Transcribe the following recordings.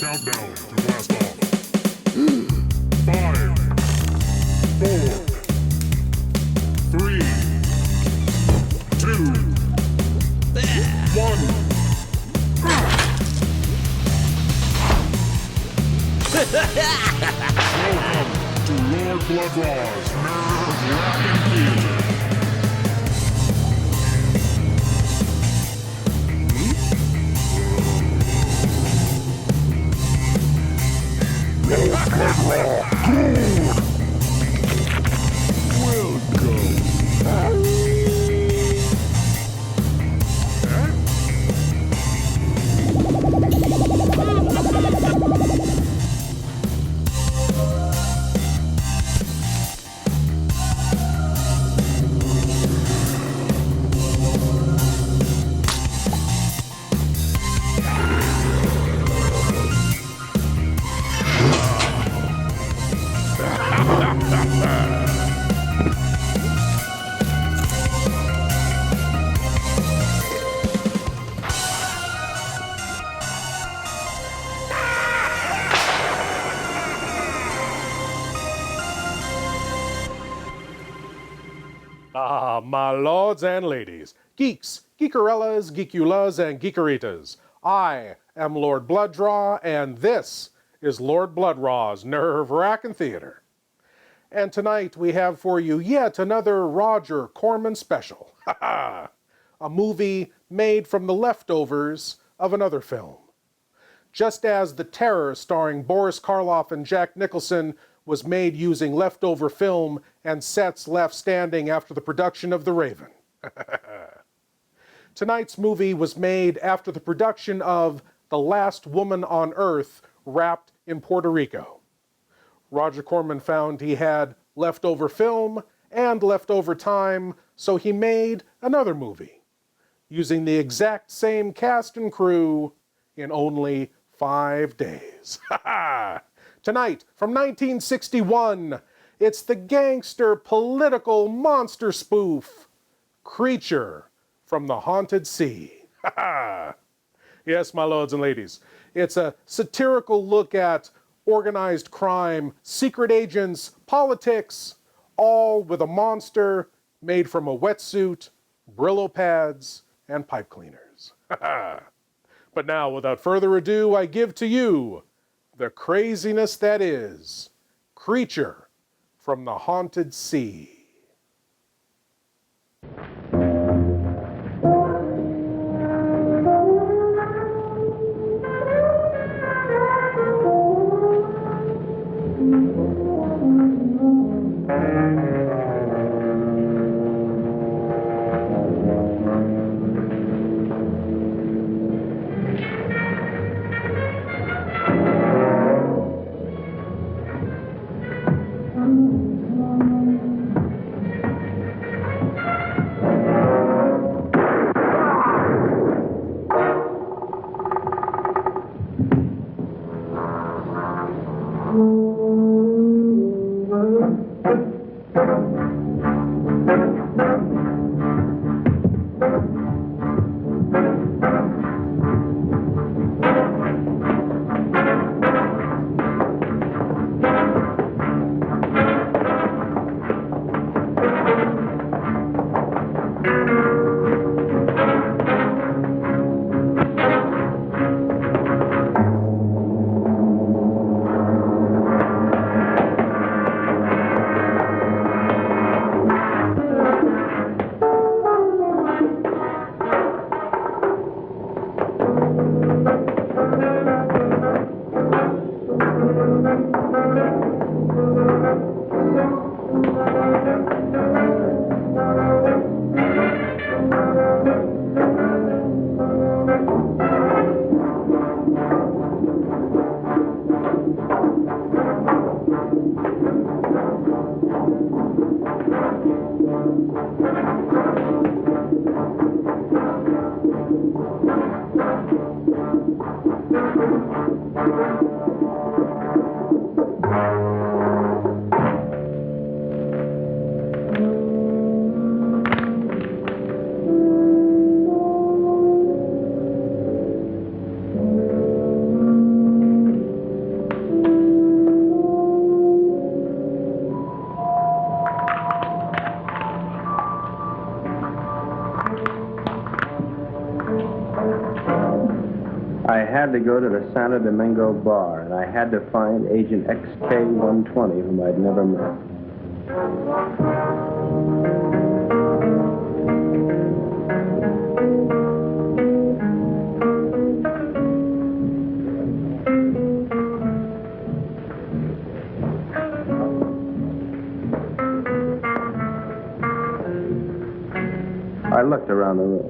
countdown to blast off. 5, 4, 3, 2, 1. Welcome to Lord Blood-Rah's Wrackin Theater. Blood-Rah, good! Welcome. Ah, my lords and ladies, geeks, geekerellas, geekulas, and geekeritas. I am Lord Blood-Rah, and this is Lord Blood-Rah's Nerve-Wrackin' Theater. And tonight we have for you yet another Roger Corman special. A movie made from the leftovers of another film. Just as The Terror, starring Boris Karloff and Jack Nicholson, was made using leftover film and sets left standing after the production of The Raven. Tonight's movie was made after the production of The Last Woman on Earth, wrapped in Puerto Rico. Roger Corman found he had leftover film and leftover time, so he made another movie, using the exact same cast and crew in only 5 days. Tonight, from 1961, it's the gangster political monster spoof, Creature from the Haunted Sea. Yes, my lords and ladies, it's a satirical look at organized crime, secret agents, politics, all with a monster made from a wetsuit, Brillo pads, and pipe cleaners. But now, without further ado, I give to you the craziness that is Creature from the Haunted Sea. I had to go to the Santo Domingo bar, and I had to find Agent XK-120, whom I'd never met. I looked around the room.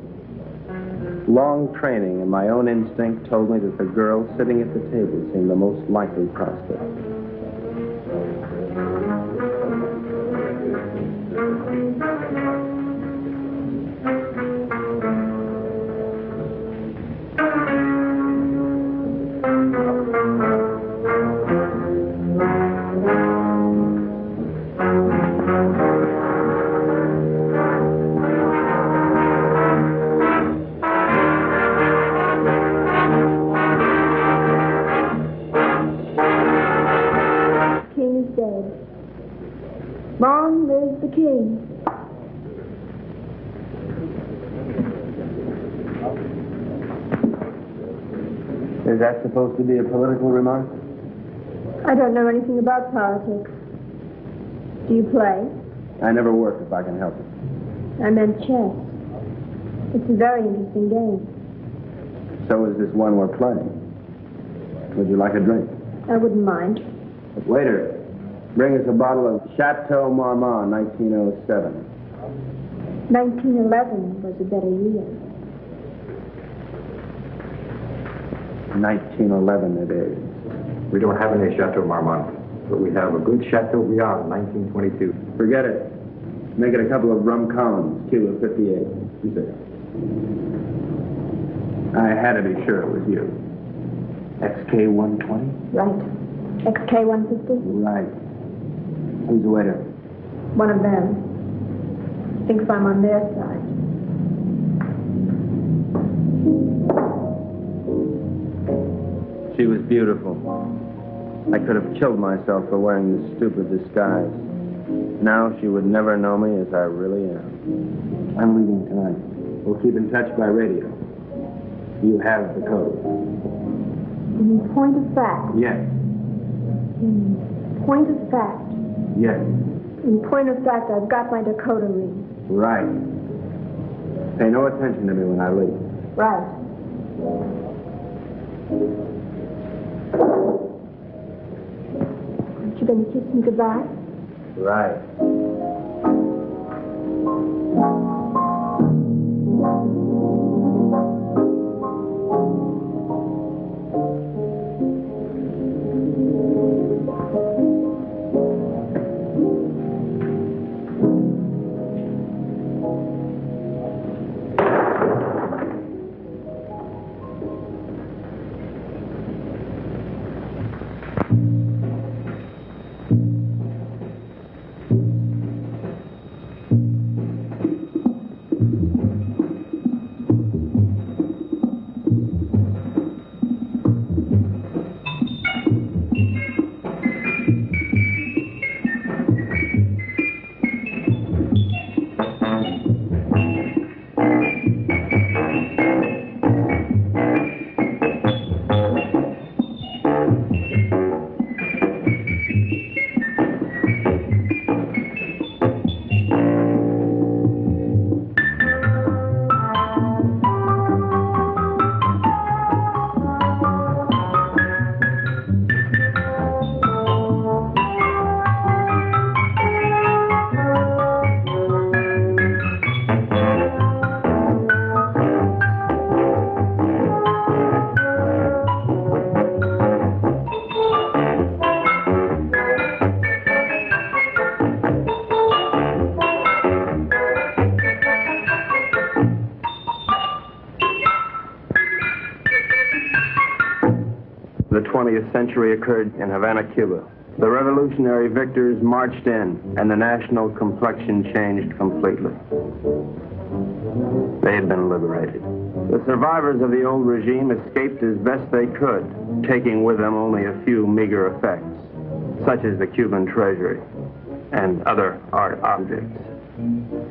Long training and my own instinct told me that the girl sitting at the table seemed the most likely prospect. Long live the king. Is that supposed to be a political remark? I don't know anything about politics. Do you play? I never work if I can help it. I meant chess. It's a very interesting game. So is this one we're playing. Would you like a drink? I wouldn't mind. Waiter, bring us a bottle of Chateau Marmont, 1907. 1911 was a better year. 1911 it is. We don't have any Chateau Marmont, but we have a good Chateau Beyond, 1922. Forget it. Make it a couple of rum columns, Cuba 58. You say. I had to be sure it was you. XK-120? Right. XK-150? Right. Who's the waiter? One of them. Thinks I'm on their side. She was beautiful. I could have killed myself for wearing this stupid disguise. Now she would never know me as I really am. I'm leaving tonight. We'll keep in touch by radio. You have the code. In point of fact. Yes. In point of fact. Yes. In point of fact, I've got my decoder ring. Right. Pay no attention to me when I leave. Right. Aren't you going to kiss me goodbye? Right. The 20th century occurred in Havana, Cuba. The revolutionary victors marched in, and the national complexion changed completely. They had been liberated. The survivors of the old regime escaped as best they could, taking with them only a few meager effects, such as the Cuban treasury and other art objects.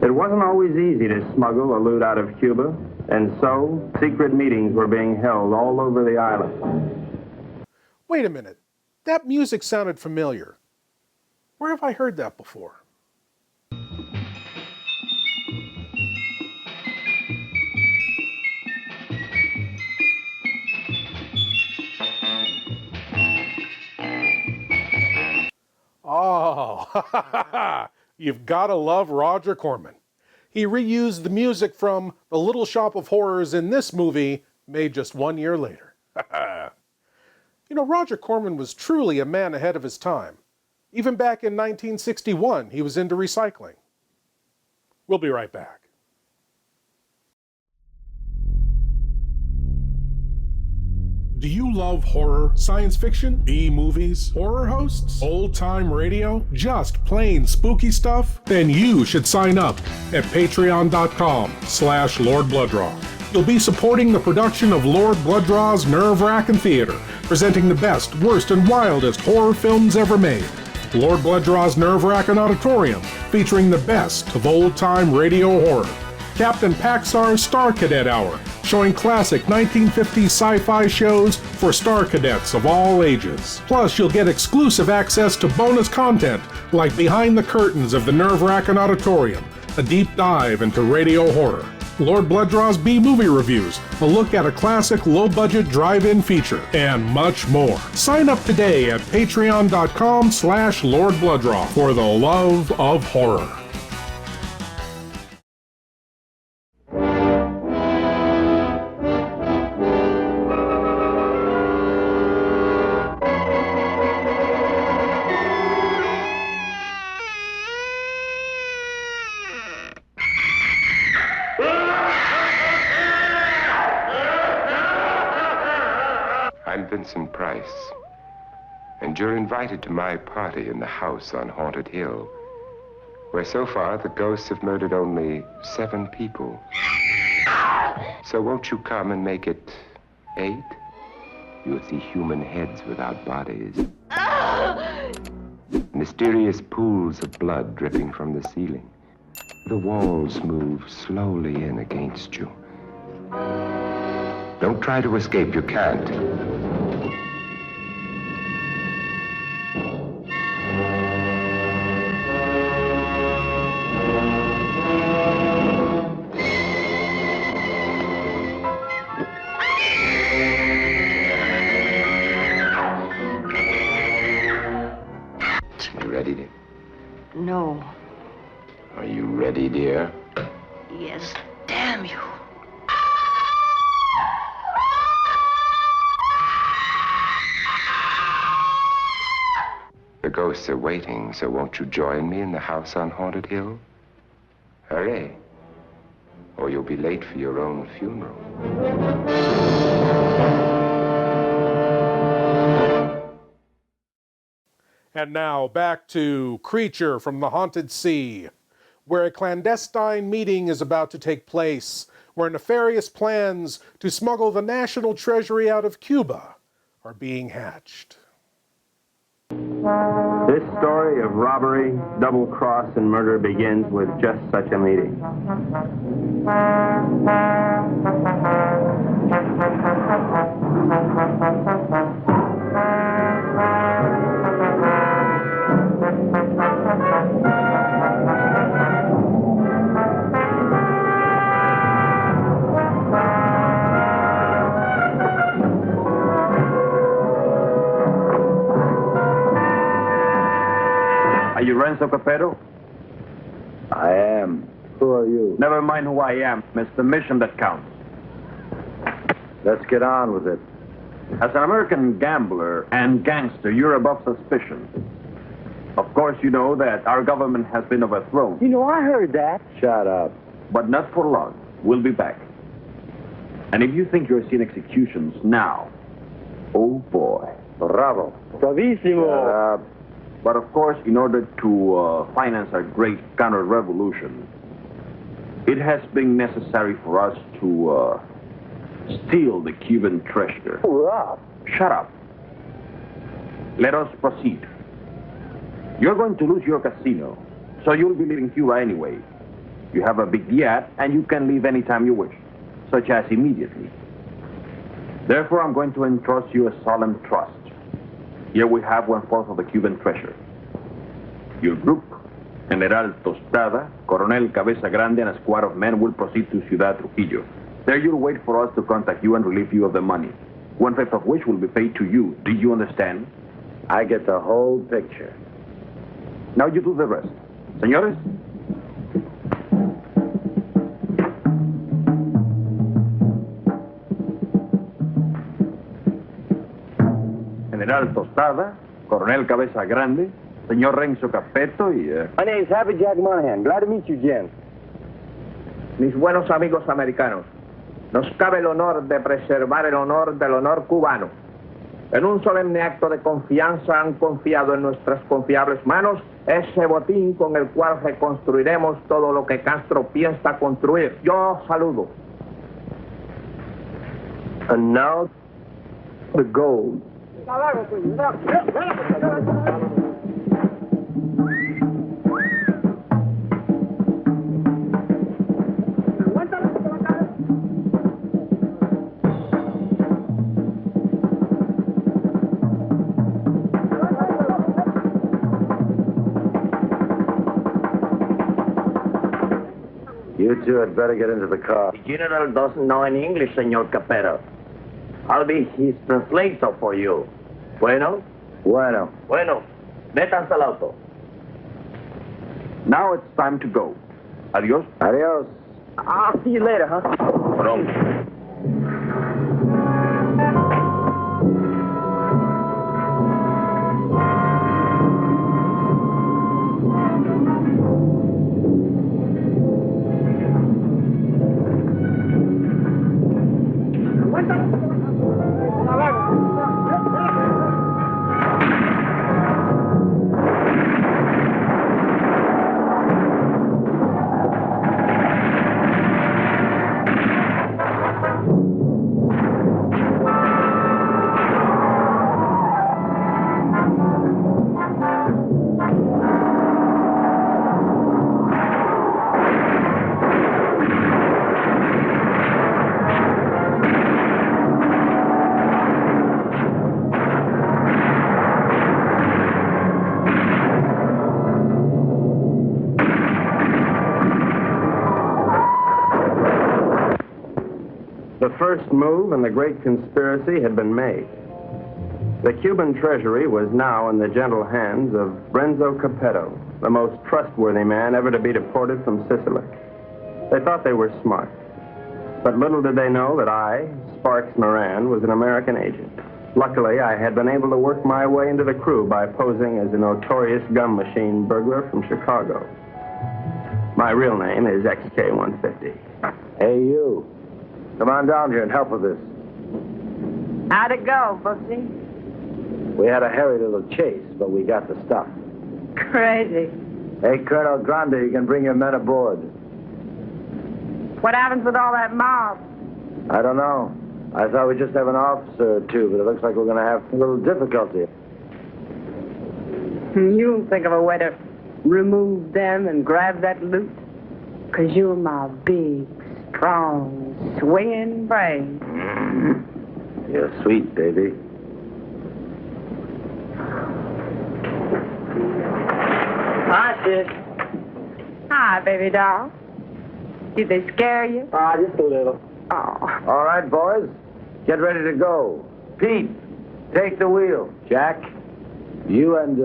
It wasn't always easy to smuggle or loot out of Cuba, And so, secret meetings were being held all over the island. Wait a minute. That music sounded familiar. Where have I heard that before? Oh, you've got to love Roger Corman. He reused the music from The Little Shop of Horrors in this movie, made just 1 year later. You know, Roger Corman was truly a man ahead of his time. Even back in 1961, he was into recycling. We'll be right back. Do you love horror, science fiction, B-movies, horror hosts, old-time radio, just plain spooky stuff? Then you should sign up at patreon.com/Lord Blood-Rah. You'll be supporting the production of Lord Blood-Rah's Wrackin Theater, presenting the best, worst, and wildest horror films ever made. Lord Blood-Rah's Wrackin Auditorium, featuring the best of old-time radio horror. Captain Paxar's Star Cadet Hour, showing classic 1950s sci-fi shows for Star Cadets of all ages. Plus, you'll get exclusive access to bonus content like Behind the Curtains of the Wrackin Auditorium, a deep dive into radio horror. Lord Blood-Rah's B-movie reviews, a look at a classic low-budget drive-in feature, and much more. Sign up today at patreon.com/Lord Blood-Rah for the love of horror. I'm Vincent Price, and you're invited to my party in the house on Haunted Hill, where so far the ghosts have murdered only 7 people. So won't you come and make it 8? You'll see human heads without bodies. Mysterious pools of blood dripping from the ceiling. The walls move slowly in against you. Don't try to escape, you can't. You ready, dear? No. Are you ready, dear? Yes, damn you. The ghosts are waiting, so won't you join me in the house on Haunted Hill? Hurry, or you'll be late for your own funeral. And now back to Creature from the Haunted Sea, where a clandestine meeting is about to take place, where nefarious plans to smuggle the national treasury out of Cuba are being hatched. This story of robbery, double-cross, and murder begins with just such a meeting. Are you Renzo Capetto? I am. Who are you? Never mind who I am. It's the mission that counts. Let's get on with it. As an American gambler and gangster, you're above suspicion. Of course, you know that our government has been overthrown. You know, I heard that. Shut up. But not for long. We'll be back. And if you think you're seeing executions now, oh boy. Bravo. Bravissimo. Shut up. But of course, in order to finance our great counter-revolution, it has been necessary for us to steal the Cuban treasure. Hurrah. Shut up. Let us proceed. You're going to lose your casino, so you'll be leaving Cuba anyway. You have a big yacht, and you can leave anytime you wish. such as immediately. Therefore, I'm going to entrust you a solemn trust. Here we have 1/4 of the Cuban treasure. Your group, General Tostada, Coronel Cabeza Grande, and a squad of men will proceed to Ciudad Trujillo. There you'll wait for us to contact you and relieve you of the money, 1/5 of which will be paid to you. Do you understand? I get the whole picture. Now you do the rest. Señores? General Tostada, Coronel Cabeza Grande, Señor Renzo Capeto y... My name's Happy Jack Monahan. Glad to meet you, Jen. Mis buenos amigos americanos, nos cabe el honor de preservar el honor del honor cubano. En un solemne acto de confianza han confiado en nuestras confiables manos ese botín con el cual reconstruiremos todo lo que Castro piensa construir. Yo saludo. And now, the gold. You two had better get into the car. The general doesn't know any English, Señor Capero. I'll be his translator for you. Bueno? Bueno. Bueno. Métanse al auto. Now it's time to go. Adios. Adios. I'll see you later, huh? Pronto. The first move in the great conspiracy had been made. The Cuban treasury was now in the gentle hands of Renzo Capetto, the most trustworthy man ever to be deported from Sicily. They thought they were smart. But little did they know that I, Sparks Moran, was an American agent. Luckily, I had been able to work my way into the crew by posing as a notorious gum machine burglar from Chicago. My real name is XK150. Hey, you. Come on down here and help with this. How'd it go, Bugsy? We had a hairy little chase, but we got the stuff. Crazy. Hey, Colonel Grande, you can bring your men aboard. What happens with all that mob? I don't know. I thought we'd just have an officer or two, but it looks like we're going to have a little difficulty. You'll think of a way to remove them and grab that loot? 'Cause you're my big, strong, swinging brain. You're sweet, baby. Hi, sis. Hi, baby doll. Did they scare you? Just a little. Oh. All right, boys. Get ready to go. Pete, take the wheel. Jack, you and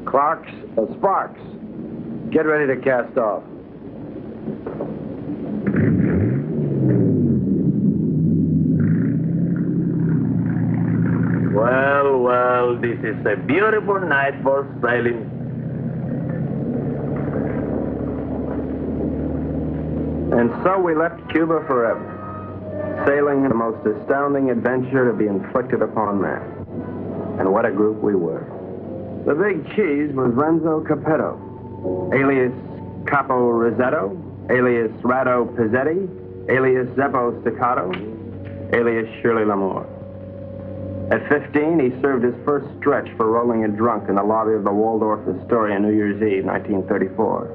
Sparks, get ready to cast off. Well, this is a beautiful night for sailing. And so we left Cuba forever, sailing in the most astounding adventure to be inflicted upon man. And what a group we were. The big cheese was Renzo Capetto, alias Capo Rosetto, alias Rado Pizzetti, alias Zeppo Staccato, alias Shirley Lamour. At 15, he served his first stretch for rolling a drunk in the lobby of the Waldorf Astoria New Year's Eve, 1934.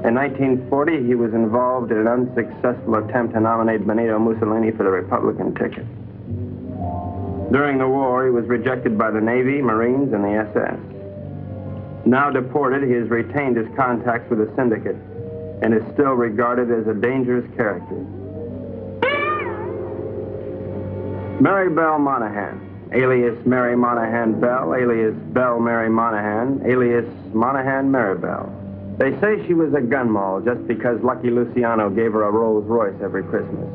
In 1940, he was involved in an unsuccessful attempt to nominate Benito Mussolini for the Republican ticket. During the war, he was rejected by the Navy, Marines, and the SS. Now deported, he has retained his contacts with the syndicate and is still regarded as a dangerous character. Mary Belle Monahan, alias Mary Monahan Bell, alias Belle Mary Monahan, alias Monahan Mary Bell. They say she was a gun moll just because Lucky Luciano gave her a Rolls Royce every Christmas.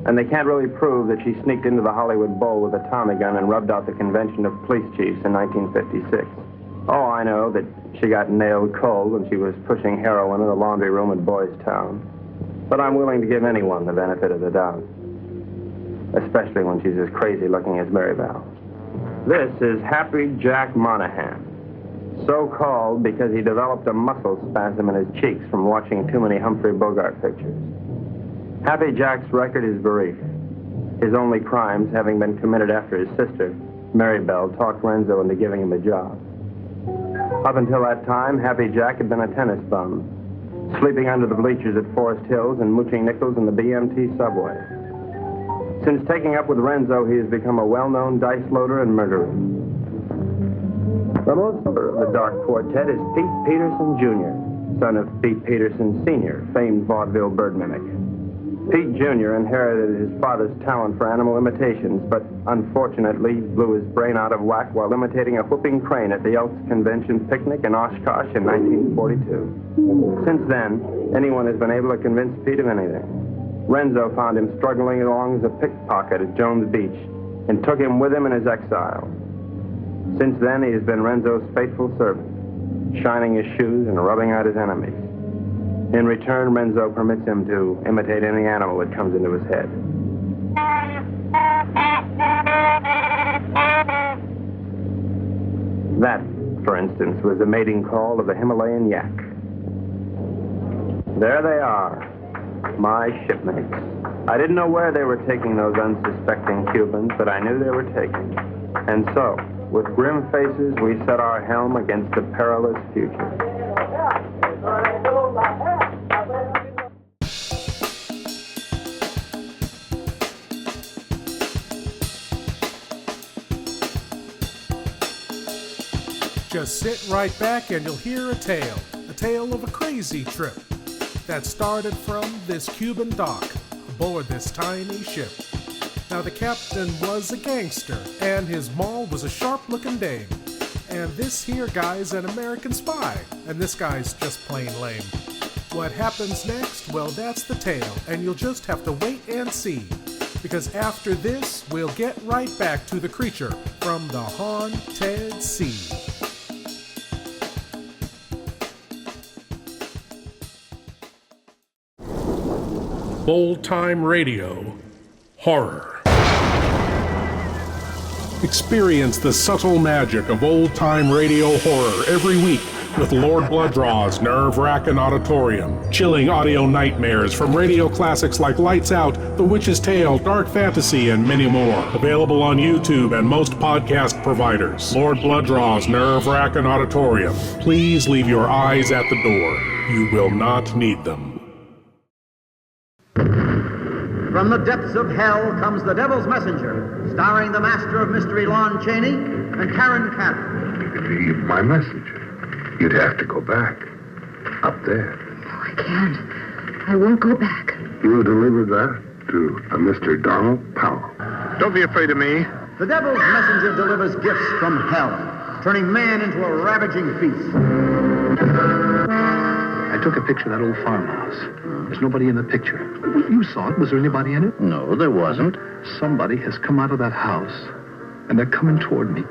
And they can't really prove that she sneaked into the Hollywood Bowl with a Tommy gun and rubbed out the convention of police chiefs in 1956. Oh, I know that she got nailed cold when she was pushing heroin in the laundry room at Boys Town. But I'm willing to give anyone the benefit of the doubt, especially when she's as crazy looking as Mary Bell. This is Happy Jack Monahan, so called because he developed a muscle spasm in his cheeks from watching too many Humphrey Bogart pictures. Happy Jack's record is brief, his only crimes having been committed after his sister, Mary Bell, talked Renzo into giving him a job. Up until that time, Happy Jack had been a tennis bum, sleeping under the bleachers at Forest Hills and mooching nickels in the BMT subway. Since taking up with Renzo, he has become a well-known dice loader and murderer. The most member of the Dark Quartet is Pete Peterson, Jr., son of Pete Peterson, Sr., famed vaudeville bird mimic. Pete Jr. inherited his father's talent for animal imitations, but unfortunately blew his brain out of whack while imitating a whooping crane at the Elks Convention picnic in Oshkosh in 1942. Since then, anyone has been able to convince Pete of anything. Renzo found him struggling along as a pickpocket at Jones Beach and took him with him in his exile. Since then, he has been Renzo's faithful servant, shining his shoes and rubbing out his enemies. In return, Renzo permits him to imitate any animal that comes into his head. That, for instance, was the mating call of the Himalayan yak. There they are, my shipmates. I didn't know where they were taking those unsuspecting Cubans, but I knew they were taking. And so, with grim faces, we set our helm against the perilous future. Just sit right back and you'll hear a tale of a crazy trip that started from this Cuban dock aboard this tiny ship. Now the captain was a gangster and his moll was a sharp-looking dame. And this here guy's an American spy, and this guy's just plain lame. What happens next? Well, that's the tale, and you'll just have to wait and see. Because after this, we'll get right back to the creature from the haunted sea. Old Time Radio Horror. Experience the subtle magic of old-time radio horror every week with Lord Blood-Rah's nerve-wracking auditorium, chilling audio nightmares from radio classics like Lights Out, The Witch's Tale, Dark Fantasy, and many more. Available on YouTube and most podcast providers. Lord Blood-Rah's nerve-wracking auditorium. Please leave your eyes at the door. You will not need them. From the depths of hell comes The Devil's Messenger, starring the master of mystery Lon Chaney and Karen Cannon. Leave my message. You'd have to go back. Up there. No, I can't. I won't go back. You deliver that to a Mr. Donald Powell. Don't be afraid of me. The Devil's Messenger delivers gifts from hell, turning man into a ravaging beast. I took a picture of that old farmhouse. There's nobody in the picture. You saw it. Was there anybody in it? No, there wasn't. Somebody has come out of that house, and they're coming toward me.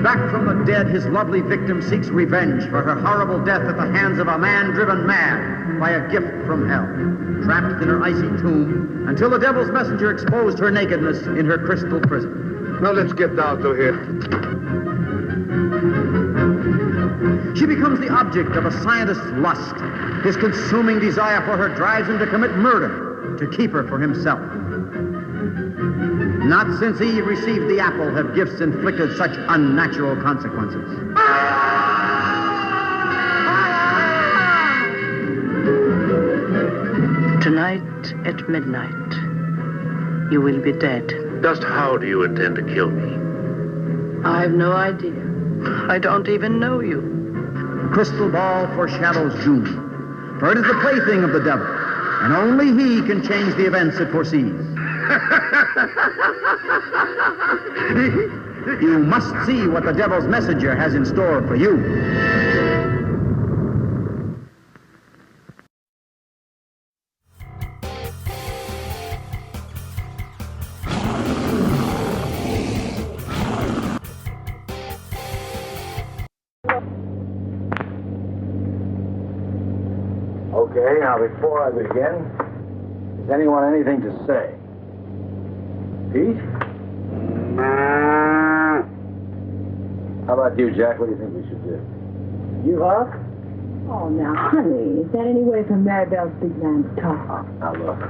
Back from the dead, his lovely victim seeks revenge for her horrible death at the hands of a man driven mad by a gift from hell. Trapped in her icy tomb until the Devil's Messenger exposed her nakedness in her crystal prison. Now let's get down to here. She becomes the object of a scientist's lust. His consuming desire for her drives him to commit murder to keep her for himself. Not since Eve received the apple have gifts inflicted such unnatural consequences. Tonight at midnight, you will be dead. Just how do you intend to kill me? I have no idea. I don't even know you. The crystal ball foreshadows doom, for it is the plaything of the devil, and only he can change the events it foresees. You must see what the devil's messenger has in store for you. Okay, now before I begin, does anyone anything to say? Pete? How about you, Jack? What do you think we should do? You up? Oh, now, honey, is that any way for Maribel's big man to talk? Now, look.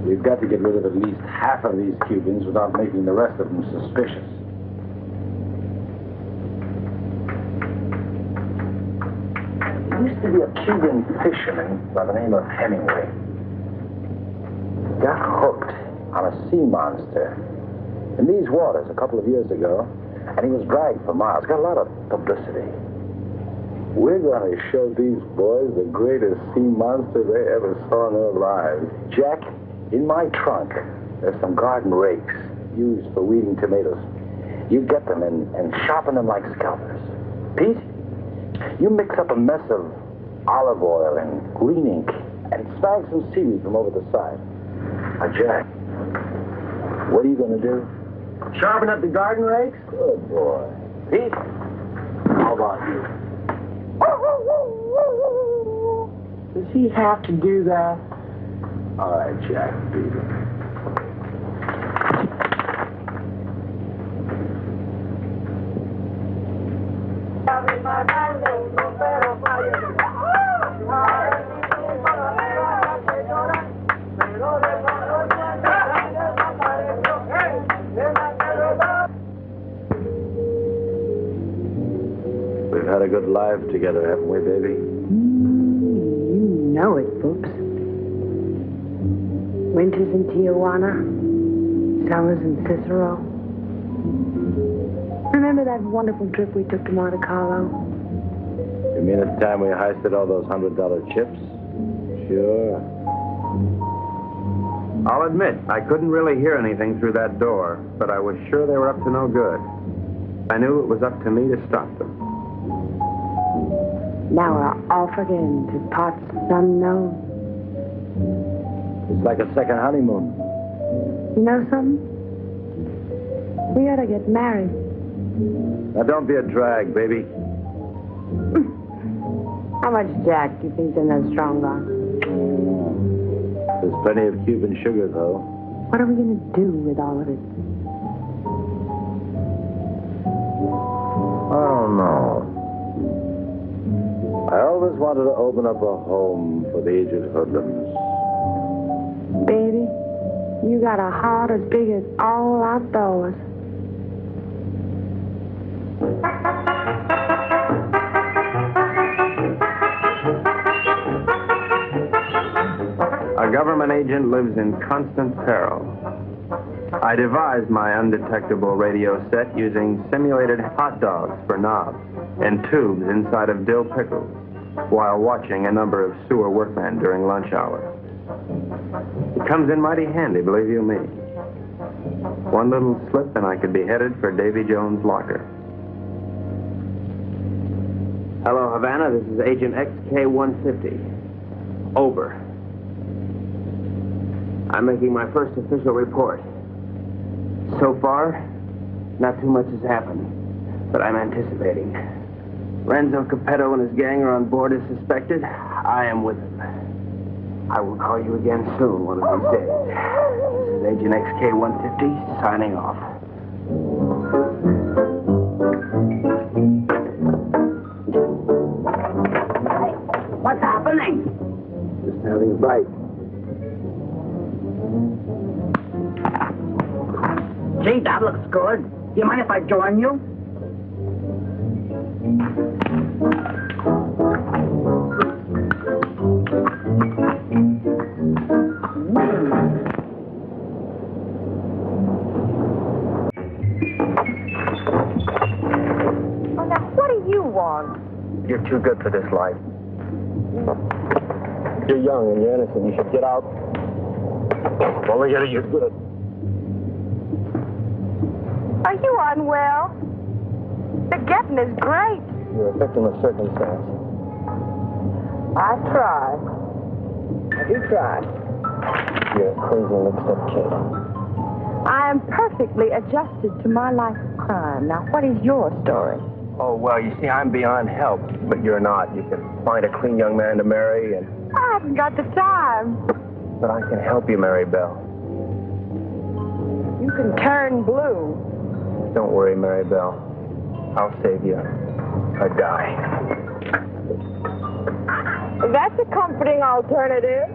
We've got to get rid of at least half of these Cubans without making the rest of them suspicious. There used to be a Cuban fisherman by the name of Hemingway. He got hooked on a sea monster in these waters a couple of years ago, and he was dragged for miles. Got a lot of publicity. We're going to show these boys the greatest sea monster they ever saw in their lives. Jack, in my trunk, there's some garden rakes used for weeding tomatoes. You get them and sharpen them like scalpers. Pete, you mix up a mess of olive oil and green ink and snag some seaweed from over the side. Now, Jack, what are you going to do? Sharpen up the garden rakes? Good boy. Pete, how about you? Does he have to do that? All right, Jack, beat it. We've had a good life together, haven't we, baby? You know it, Boops. Winters in Tijuana, summers in Cicero. Remember that wonderful trip we took to Monte Carlo? You mean at the time we heisted all those $100 chips? Sure. I'll admit, I couldn't really hear anything through that door, but I was sure they were up to no good. I knew it was up to me to stop them. Now we're off again to parts unknown. It's like a second honeymoon. You know something? We ought to get married. Now, don't be a drag, baby. How much Jack do you think's in that strong box? There's plenty of Cuban sugar, though. What are we going to do with all of it? I don't know. I always wanted to open up a home for the aged hoodlums. Baby, you got a heart as big as all outdoors. A government agent lives in constant peril. I devised my undetectable radio set using simulated hot dogs for knobs and tubes inside of dill pickles while watching a number of sewer workmen during lunch hour. It comes in mighty handy, believe you me. One little slip and I could be headed for Davy Jones' locker. Hello, Havana. This is Agent XK-150. Over. I'm making my first official report. So far, not too much has happened, but I'm anticipating. Renzo Capetto and his gang are on board as suspected. I am with them. I will call you again soon, one of these days. This is Agent XK-150 signing off. What's happening? Just having a bite. Gee, that looks good. Do you mind if I join you? You're too good for this life. You're young and you're innocent. You should get out. Only you're good. Are you unwell? The getting is great. You're a victim of circumstance. I tried. I do try. You're a crazy mixed-up kid. I am perfectly adjusted to my life of crime. Now, what is your story? Oh, well, you see, I'm beyond help, but you're not. You can find a clean young man to marry, and... I haven't got the time. But I can help you, Mary Bell. You can turn blue. Don't worry, Mary Bell. I'll save you a guy. That's a comforting alternative.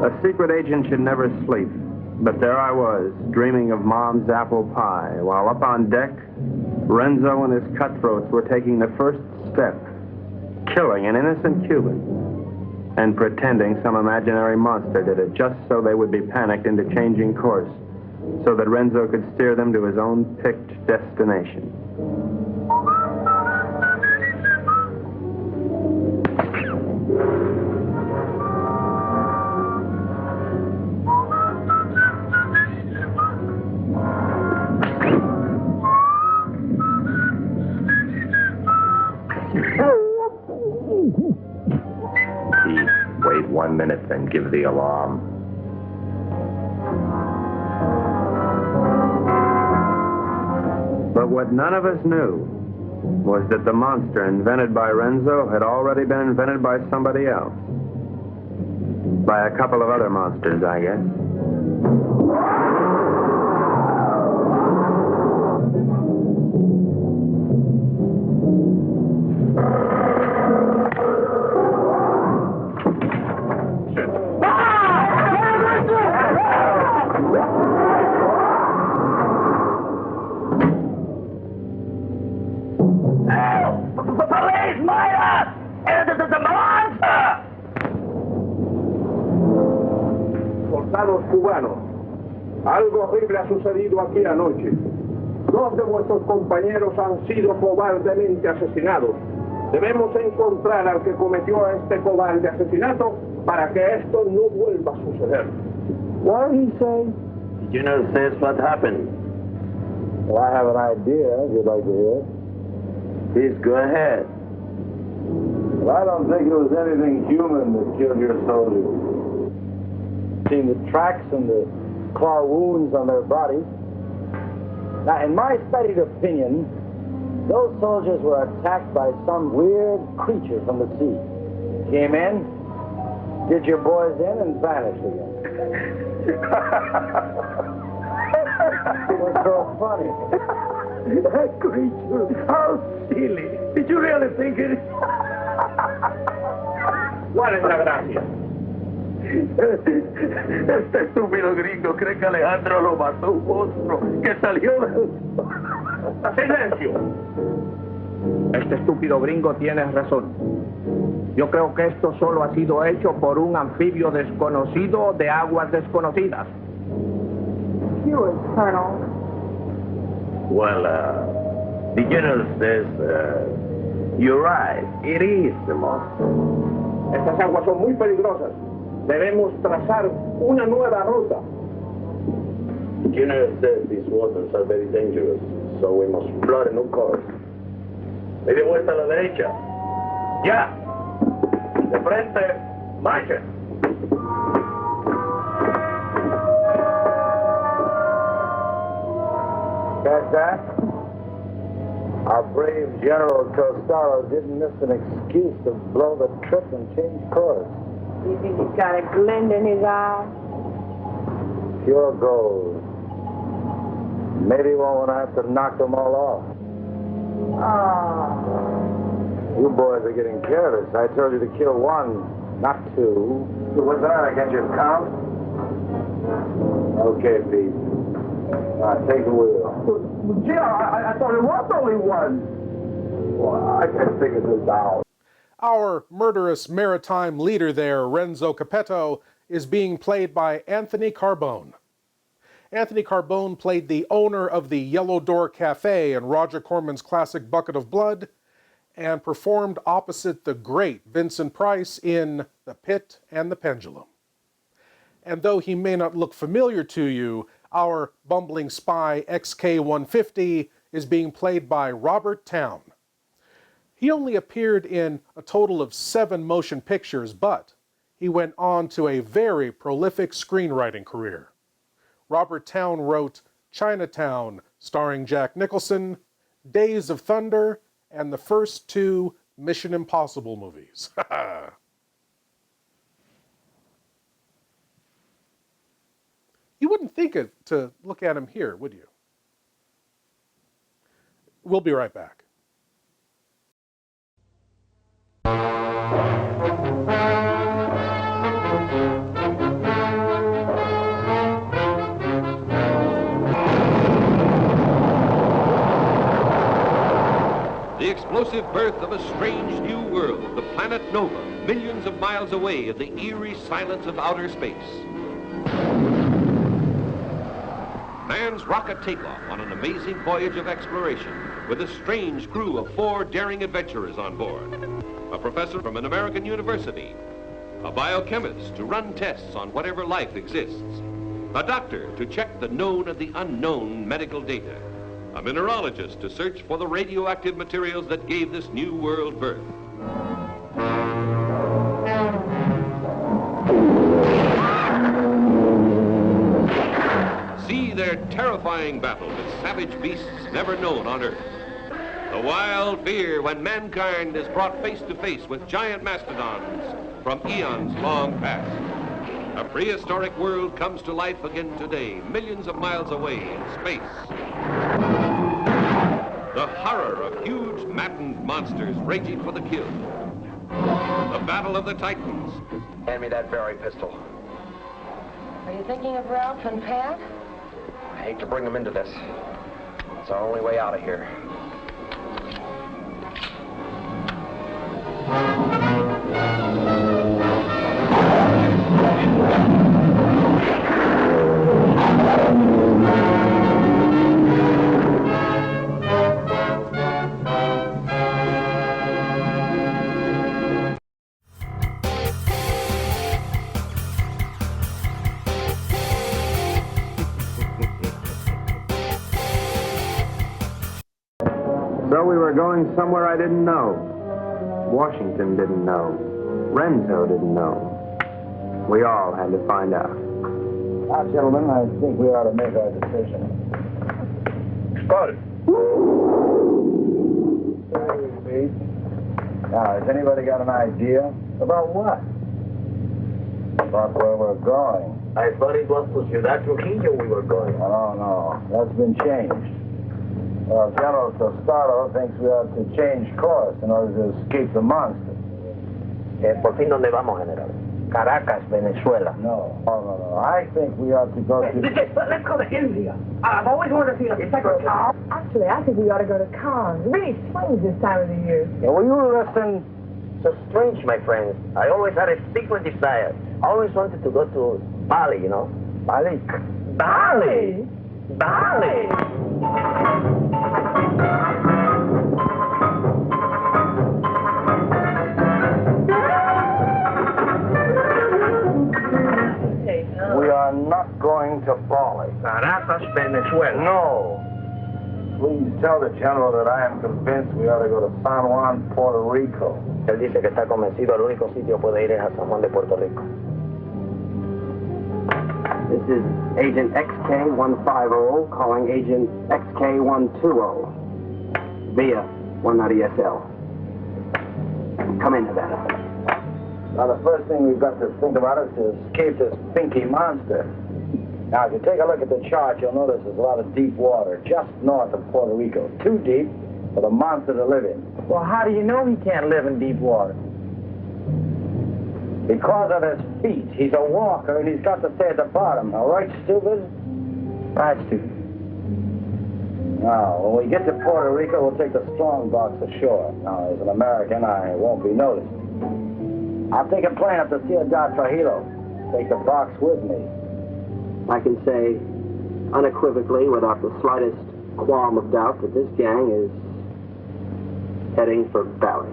A secret agent should never sleep. But there I was, dreaming of Mom's apple pie, while up on deck, Renzo and his cutthroats were taking the first step, killing an innocent Cuban, and pretending some imaginary monster did it just so they would be panicked into changing course, so that Renzo could steer them to his own picked destination. Wait 1 minute, then give the alarm. But what none of us knew was that the monster invented by Renzo had already been invented by somebody else. By a couple of other monsters, I guess. Soldados cubanos, algo horrible ha sucedido aquí anoche. 2 de vuestros compañeros han sido cobardemente asesinados. Debemos encontrar al que cometió este cobarde asesinato para que esto no vuelva a suceder. What did he say? Did you know this what happened? Well, I have an idea, if you'd like to hear it. Please go ahead. Well, I don't think it was anything human that killed your soldiers. Seen the tracks and the claw wounds on their bodies. Now, in my studied opinion, those soldiers were attacked by some weird creature from the sea. Came in, did your boys in, and vanished again. What's so funny? That creature, how silly. Did you really think it? ¿Cuál es la gracia? Este estúpido gringo cree que Alejandro lo mató un monstruo que salió de... ¡Silencio! Este estúpido gringo tiene razón. Yo creo que esto solo ha sido hecho por un anfibio desconocido de aguas desconocidas. You, Colonel. Well, the general says, you're right, it is the monster. Estas aguas son muy peligrosas. Debemos trazar una nueva ruta. The general says these waters are very dangerous, so we must plot a new course. Media vuelta a la derecha. ¡Ya! De frente, marcha. Catch that? Our brave General Costello didn't miss an excuse to blow the trip and change course. You think he's got a glint in his eye? Pure gold. Maybe we won't have to knock them all off. Oh. You boys are getting careless. I told you to kill 1, not 2. What's that? I got your count? Okay, Pete. Take the wheel. Gee, I thought it was only 1. Well, I can figure this out. Our murderous maritime leader there, Renzo Capetto, is being played by Anthony Carbone. Anthony Carbone played the owner of the Yellow Door Cafe in Roger Corman's classic Bucket of Blood, and performed opposite the great Vincent Price in The Pit and the Pendulum. And though he may not look familiar to you, our bumbling spy XK-150 is being played by Robert Towne. He only appeared in a total of 7 motion pictures, but he went on to a very prolific screenwriting career. Robert Towne wrote Chinatown, starring Jack Nicholson, Days of Thunder, and the first 2 Mission Impossible movies. You wouldn't think it to look at him here, would you? We'll be right back. The explosive birth of a strange new world, the planet Nova, millions of miles away in the eerie silence of outer space. Man's rocket takeoff on an amazing voyage of exploration with a strange crew of 4 daring adventurers on board. A professor from an American university, a biochemist to run tests on whatever life exists, a doctor to check the known and the unknown medical data, a mineralogist to search for the radioactive materials that gave this new world birth. See their terrifying battle with savage beasts never known on Earth. The wild fear when mankind is brought face to face with giant mastodons from eons long past. A prehistoric world comes to life again today, millions of miles away in space. The horror of huge, maddened monsters raging for the kill. The battle of the Titans. Hand me that berry pistol. Are you thinking of Ralph and Pat? I hate to bring them into this. It's our only way out of here. So we were going somewhere I didn't know. Washington didn't know. Renzo didn't know. We all had to find out. Now, gentlemen, I think we ought to make our decision. Spotted. Now, has anybody got an idea? About what? About where we're going. I thought it was to Ciudad Trujillo we were going. No. That's been changed. Well, General Tostado thinks we ought to change course in order to escape the monster. ¿Por fin dónde vamos, General? Caracas, Venezuela. No. I think we ought to go to... Let's go to India. I've always wanted to see a second car. Actually, I think we ought to go to Cannes. It really swings this time of the year. Yeah, will you listen? So strange, my friends. I always had a secret desire. I always wanted to go to Bali, you know? Bali? Bali? Bali! We are not going to Bali. Caracas, Venezuela. No. Please tell the General that I am convinced we ought to go to San Juan, Puerto Rico. Él dice que está convencido, el único sitio puede ir es a San Juan de Puerto Rico. This is Agent XK-150 calling Agent XK-120 via 190SL. Come in, Havana. Now, the first thing we've got to think about is to escape this pinky monster. Now, if you take a look at the chart, you'll notice there's a lot of deep water just north of Puerto Rico. Too deep for the monster to live in. Well, how do you know he can't live in deep water? Because of his feet. He's a walker, and he's got to stay at the bottom. All right, stupid? Right, stupid. Now, when we get to Puerto Rico, we'll take the strong box ashore. Now, as an American, I won't be noticed. I'll take a plane up to Ciudad Trujillo. Take the box with me. I can say, unequivocally, without the slightest qualm of doubt, that this gang is heading for Bali.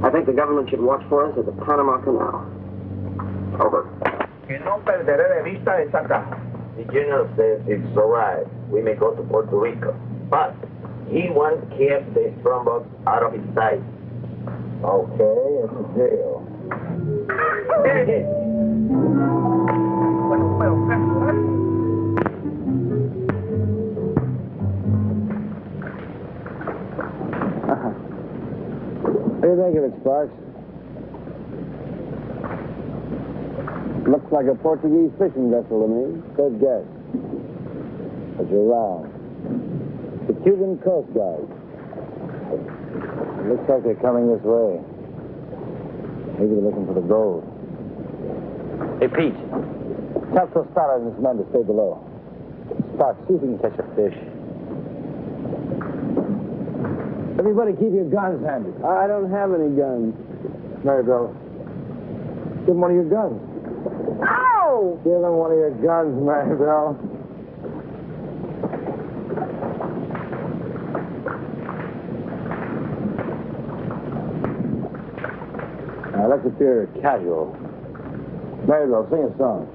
I think the government should watch for us at the Panama Canal. Over. Que no perderé de vista esa caja. The general says it's all right. We may go to Puerto Rico. But he wants to keep the strongbox out of his sight. Okay, it's a deal. What do you think of it, Sparks? Looks like a Portuguese fishing vessel to me. Good guess. But you're wrong. The Cuban Coast Guard. It looks like they're coming this way. Maybe they're looking for the gold. Hey, Pete. Tell Tostada and his men to stay below. Sparks, see if you can catch a fish. Everybody keep your guns handy. I don't have any guns. Maribel, give him one of your guns. Ow! Give him one of your guns, Maribel. Now, let's appear casual. Maribel, sing a song.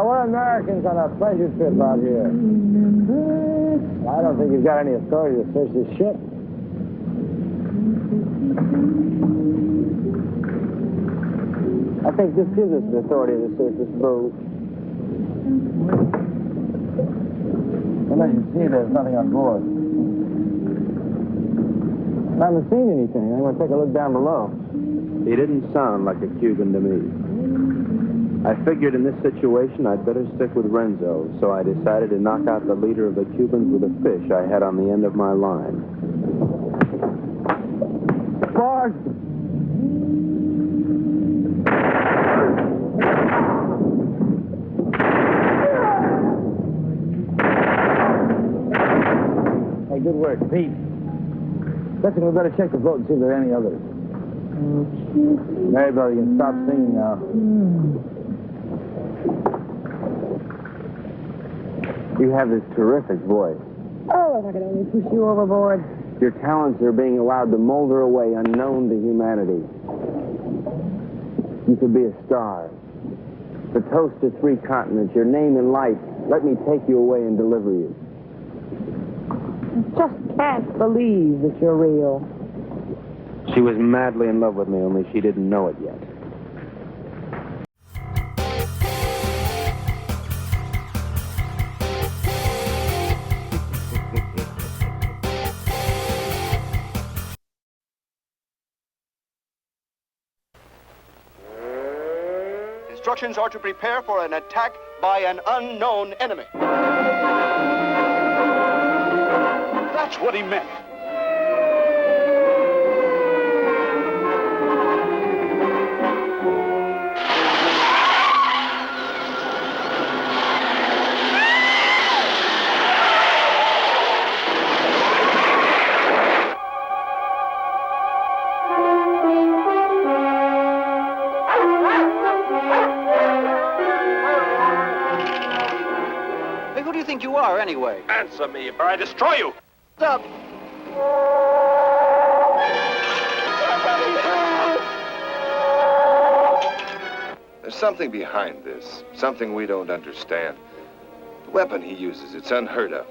We're Americans on a pleasure trip out here. I don't think you've got any authority to search this ship. I think this gives us the authority to search this boat. Well, as you see, there's nothing on board. I haven't seen anything. I'm going to take a look down below. He didn't sound like a Cuban to me. I figured in this situation I'd better stick with Renzo, so I decided to knock out the leader of the Cubans with a fish I had on the end of my line. Bart! Hey, good work, Pete. Listen, we better check the boat and see if there are any others. Mary, brother, you can stop singing now. You have this terrific voice. Oh, if I could only push you overboard. Your talents are being allowed to molder away unknown to humanity. You could be a star. The toast of 3 continents, your name in lights. Let me take you away and deliver you. I just can't believe that you're real. She was madly in love with me, only she didn't know it yet. Instructions are to prepare for an attack by an unknown enemy. That's what he meant. Hey, who do you think you are, anyway? Answer me, or I destroy you! Stop! There's something behind this, something we don't understand. The weapon he uses, it's unheard of.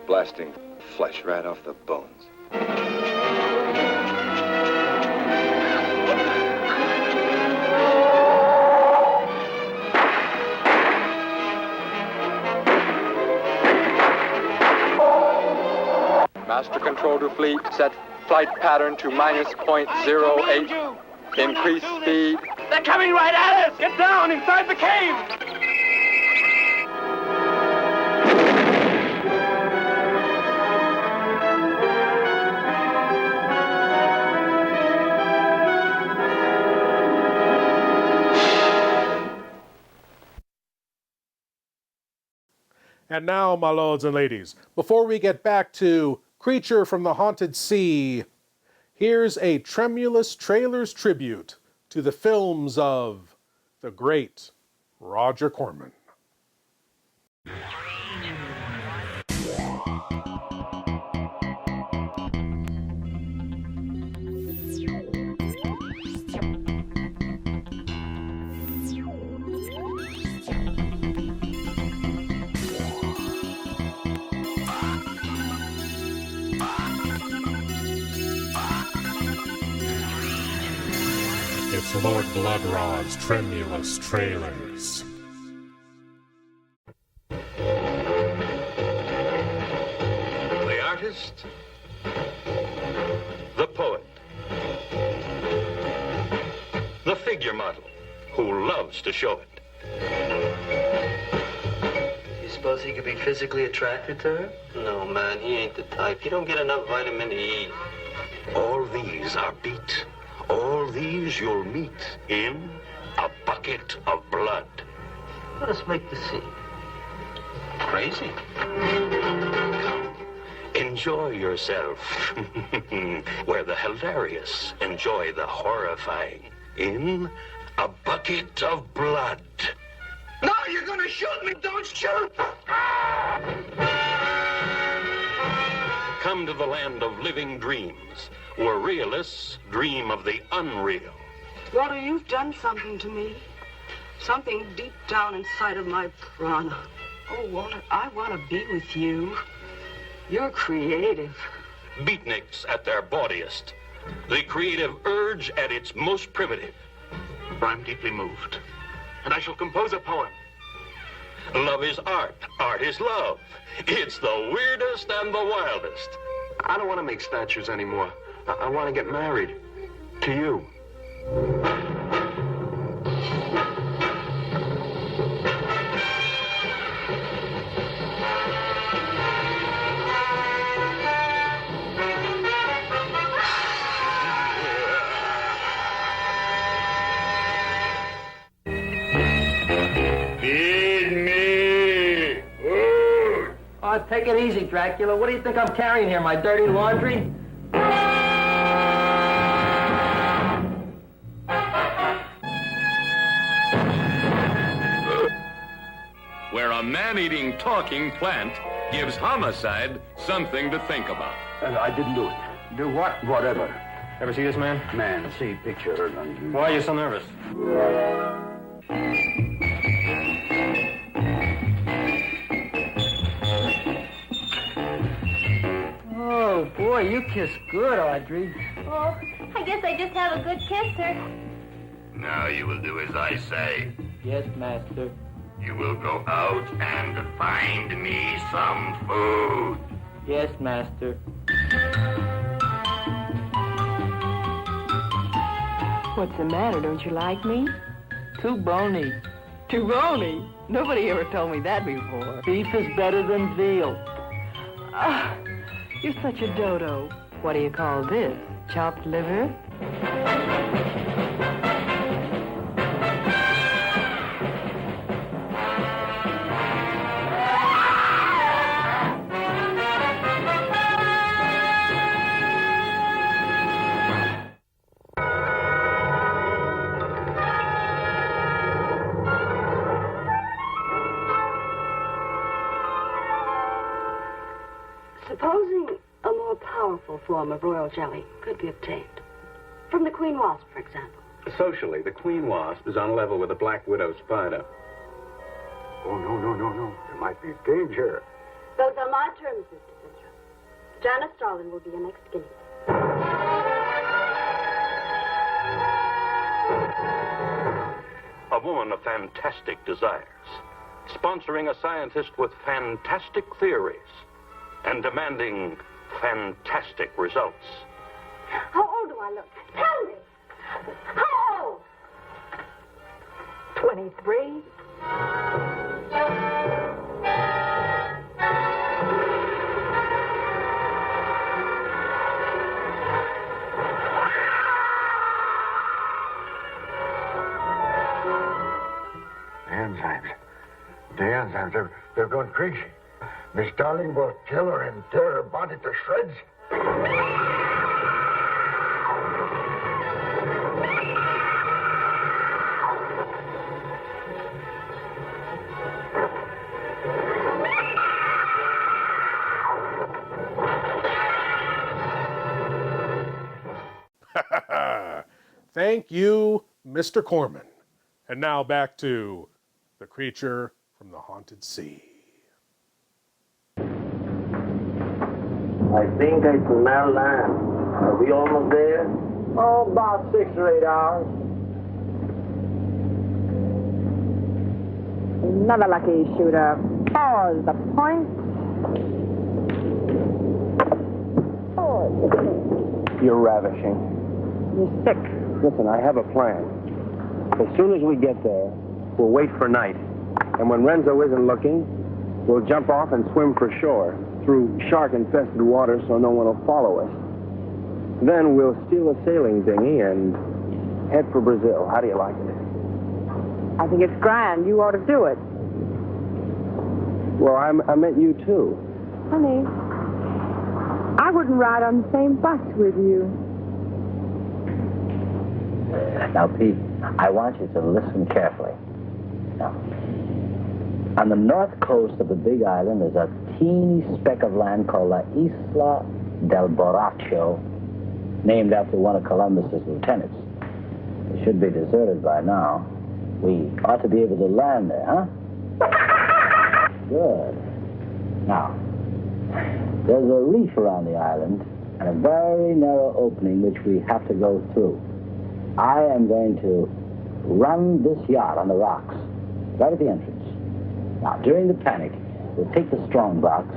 Blasting flesh right off the bones. Master control to fleet, set flight pattern to -.08. Increase speed. They're coming right at us! Get down inside the cave! And now, my lords and ladies, before we get back to Creature from the Haunted Sea, here's a tremulous trailer's tribute to the films of the great Roger Corman. It's Lord Blood-Rah's tremulous trailers. The artist, the poet, the figure model who loves to show it. You suppose he could be physically attracted to her? No, man, he ain't the type. You don't get enough vitamin E. All these are beat. All these you'll meet in A Bucket of Blood. Let us make the scene. Crazy? Come, enjoy yourself. Where the hilarious enjoy the horrifying in A Bucket of Blood. No, you're gonna shoot me! Don't shoot! Come to the land of living dreams, where realists dream of the unreal. Walter, you've done something to me. Something deep down inside of my prana. Oh, Walter, I want to be with you. You're creative. Beatniks at their bawdiest. The creative urge at its most primitive. I'm deeply moved, and I shall compose a poem. Love is art. Art is love. It's the weirdest and the wildest. I don't want to make statues anymore. I want to get married. To you. Oh, take it easy, Dracula. What do you think I'm carrying here, my dirty laundry? Where a man-eating, talking plant gives homicide something to think about. I didn't do it. Do what? Whatever. Ever see this man? Man, see picture. Why are you so nervous? Oh, boy, you kiss good, Audrey. Oh, I guess I just have a good kisser. Now you will do as I say. Yes, master. You will go out and find me some food. Yes, master. What's the matter? Don't you like me? Too bony. Too bony? Nobody ever told me that before. Beef is better than veal. Ah, you're such a dodo. What do you call this? Chopped liver? Supposing a more powerful form of royal jelly could be obtained. From the queen wasp, for example. Socially, the queen wasp is on level with the black widow spider. Oh, no. There might be danger. Those are my terms, Mr. Central. Janice Starlin will be your next guinea. A woman of fantastic desires. Sponsoring a scientist with fantastic theories. And demanding fantastic results. How old do I look? Tell me! How old? 23. The enzymes, they're going crazy. Miss Darling will kill her and tear her body to shreds. Thank you, Mr. Corman. And now back to The Creature from the Haunted Sea. I think I smell land. Are we almost there? Oh, about 6 or 8 hours. Another lucky shooter. Pause the point. You're ravishing. You're sick. Listen, I have a plan. As soon as we get there, we'll wait for night. And when Renzo isn't looking, we'll jump off and swim for shore through shark-infested waters so no one will follow us. Then we'll steal a sailing dinghy and head for Brazil. How do you like it? I think it's grand. You ought to do it. Well, I meant you too. Honey, I wouldn't ride on the same bus with you. Now, Pete, I want you to listen carefully. Now, on the north coast of the Big Island is a teeny speck of land called La Isla del Borracho, named after one of Columbus's lieutenants. It should be deserted by now. We ought to be able to land there, huh? Good. Now, There's a reef around the island and a very narrow opening which we have to go through. I am going to run this yacht on the rocks, right at the entrance. Now, during the panic, we'll take the strong box,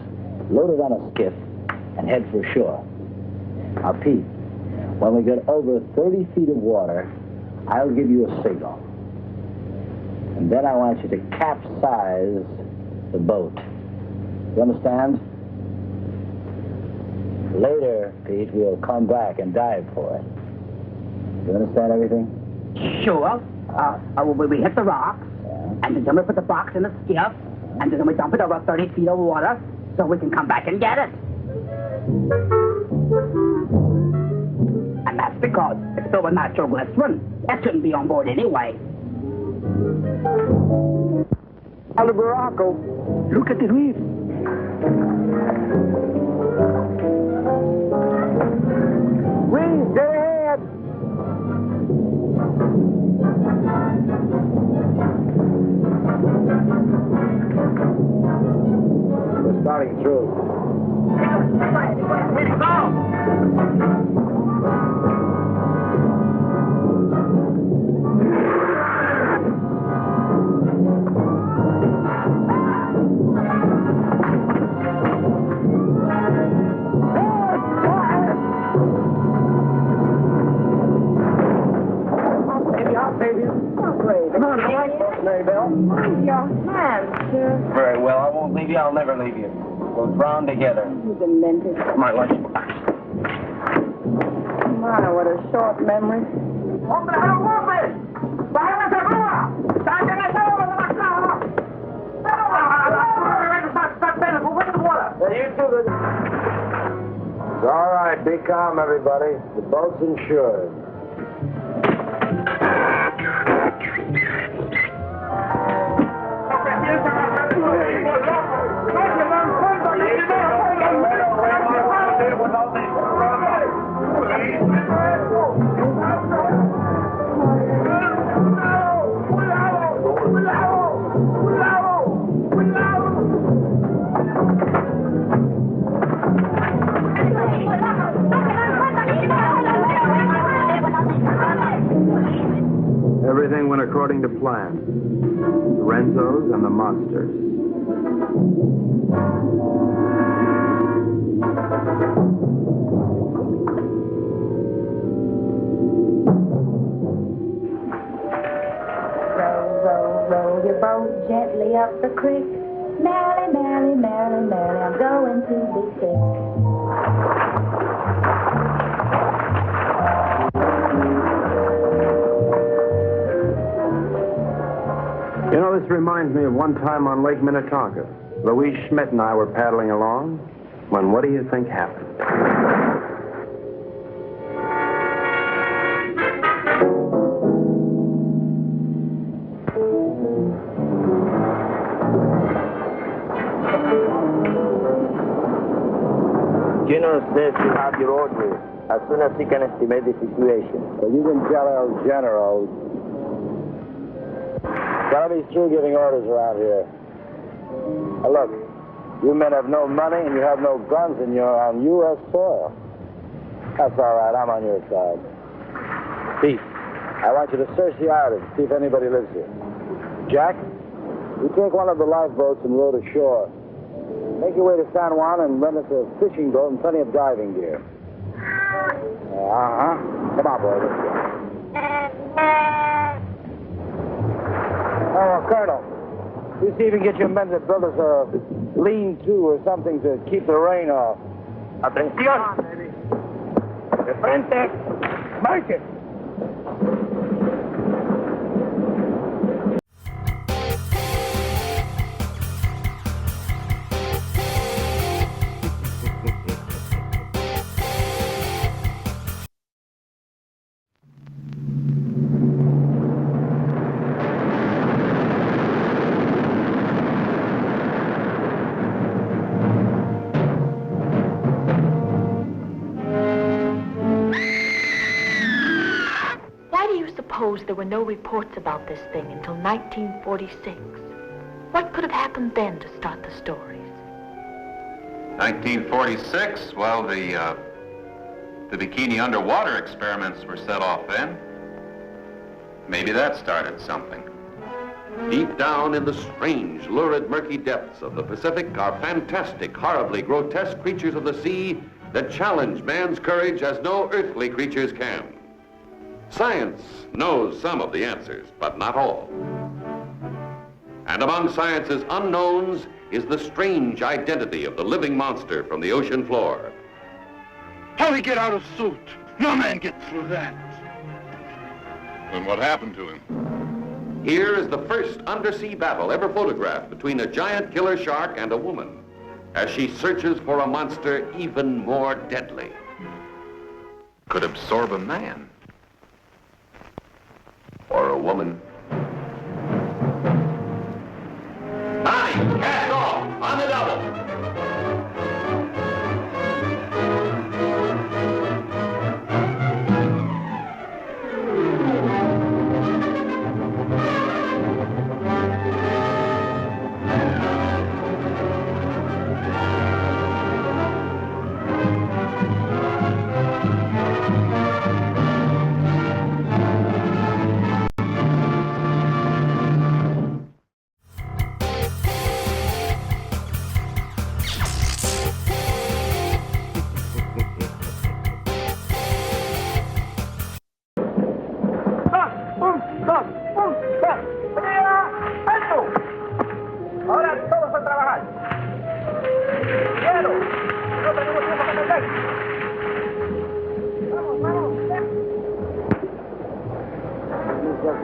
load it on a skiff, and head for shore. Now, Pete, when we get over 30 feet of water, I'll give you a signal. And then I want you to capsize the boat. You understand? Later, Pete, we'll come back and dive for it. You understand everything? Sure. We hit the rocks, and then we put the box in the skiff, and then we dump it over 30 feet of water so we can come back and get it. And that's because it's still a natural glycerin. That shouldn't be on board anyway. Hello, Baracco. Look at the reef. Reef, get ahead. We're starting through. Very well, I won't leave you, I'll never leave you. We'll drown together. You demented. My lunch. My, what a short memory. It's all right. Be calm, everybody. The boat's insured. Everything went according to plan. The Renzos and the monsters. Row your boat gently up the creek. Merrily, merrily, merrily, merrily, I'm going to be sick. You know, this reminds me of one time on Lake Minnetonka. Louise Schmidt and I were paddling along when what do you think happened? General says you have your orders as soon as he can estimate the situation. Well, you can tell El General. Gotta be through giving orders around here. Now look, you men have no money and you have no guns and you're on U.S. soil. That's all right, I'm on your side. Pete, I want you to search the island, see if anybody lives here. Jack, you take one of the lifeboats and row to shore. Make your way to San Juan and rent us a fishing boat and plenty of diving gear. Come on, boy, let's go. Oh, Colonel, you see if you can get your men to build us a lean-to or something to keep the rain off. Atención! De frente! Marchen! There were no reports about this thing until 1946. What could have happened then to start the stories? 1946, well, the bikini underwater experiments were set off then. Maybe that started something. Deep down in the strange, lurid, murky depths of the Pacific are fantastic, horribly grotesque creatures of the sea that challenge man's courage as no earthly creatures can. Science knows some of the answers, but not all. And among science's unknowns is the strange identity of the living monster from the ocean floor. How'd he get out of suit? No man gets through that. And what happened to him? Here is the first undersea battle ever photographed between a giant killer shark and a woman as she searches for a monster even more deadly. Could absorb a man. Or a woman. Bonnie, cast off on the double.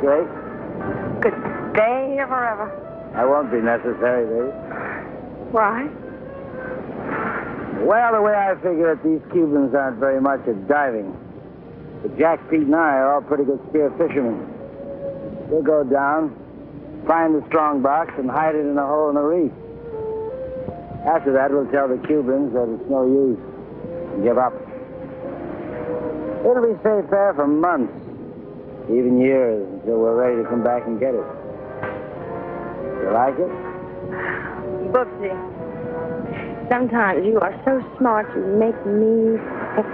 Great. Good day forever. That won't be necessary, baby. Why? Well, the way I figure it, these Cubans aren't very much at diving. But Jack, Pete, and I are all pretty good spear fishermen. We'll go down, find the strong box, and hide it in a hole in the reef. After that, we'll tell the Cubans that it's no use. Give up. It'll be safe there for months, even years, until we're ready to come back and get it. You like it? Bubsy, sometimes you are so smart you make me sick.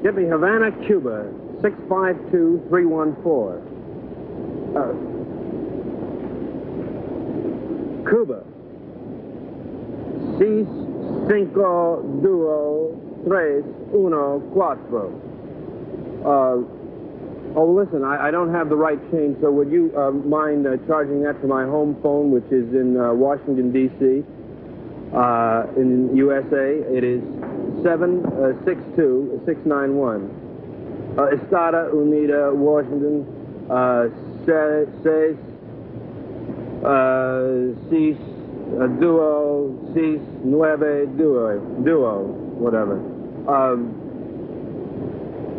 Get me Havana, Cuba, 652314. Cuba. 6, 5, 2, 3, 1, 4. Oh, listen, I don't have the right change, so would you mind charging that to my home phone, which is in Washington, D.C., in USA? It is 762-691. Estada Unida, Washington, 6, 6, duo, 6, 9, duo, whatever.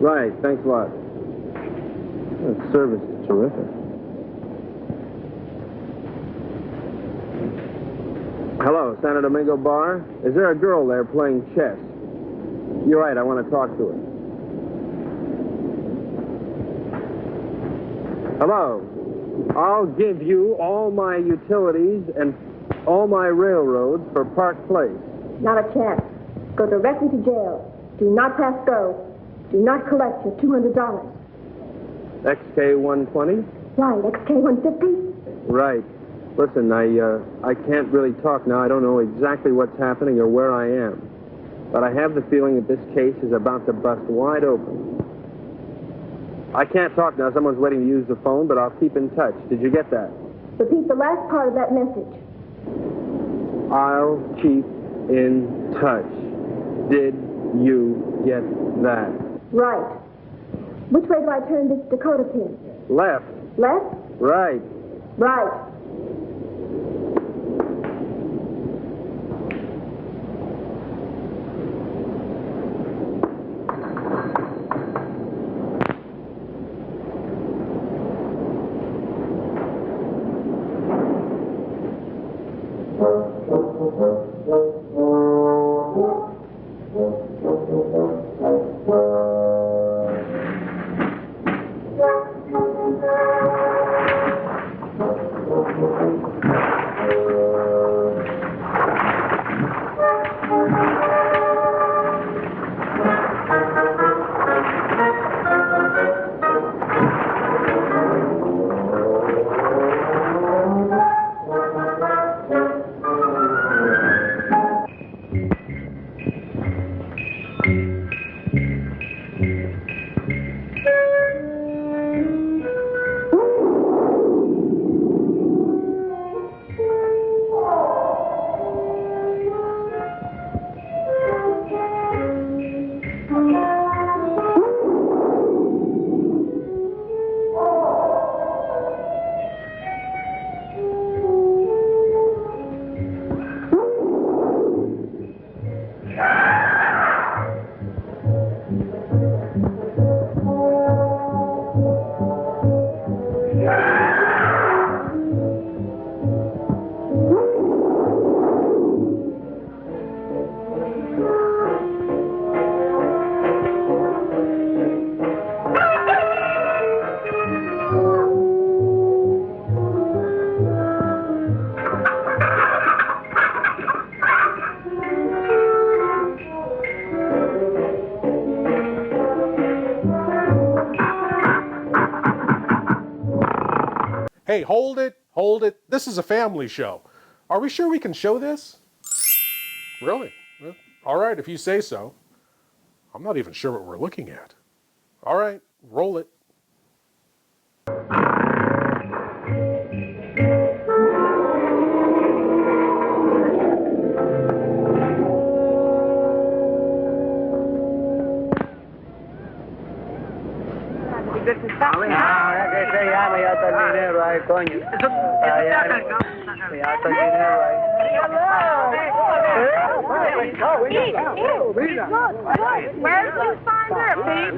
Right, thanks a lot. That service is terrific. Hello, Santo Domingo Bar. Is there a girl there playing chess? You're right, I want to talk to her. Hello. I'll give you all my utilities and all my railroads for Park Place. Not a chance. Go directly to jail. Do not pass go. Do not collect your $200. XK120? Right, XK150? Right. Listen, I can't really talk now. I don't know exactly what's happening or where I am. But I have the feeling that this case is about to bust wide open. I can't talk now. Someone's waiting to use the phone, but I'll keep in touch. Did you get that? Repeat the last part of that message. I'll keep in touch. Did you get that? Right. Which way do I turn this Dakota pin? Left. Left? Right. Right. Hey, hold it, hold it. This is a family show. Are we sure we can show this? Really? Well, all right, if you say so. I'm not even sure what we're looking at. All right, roll it. Where's the finder, Pete?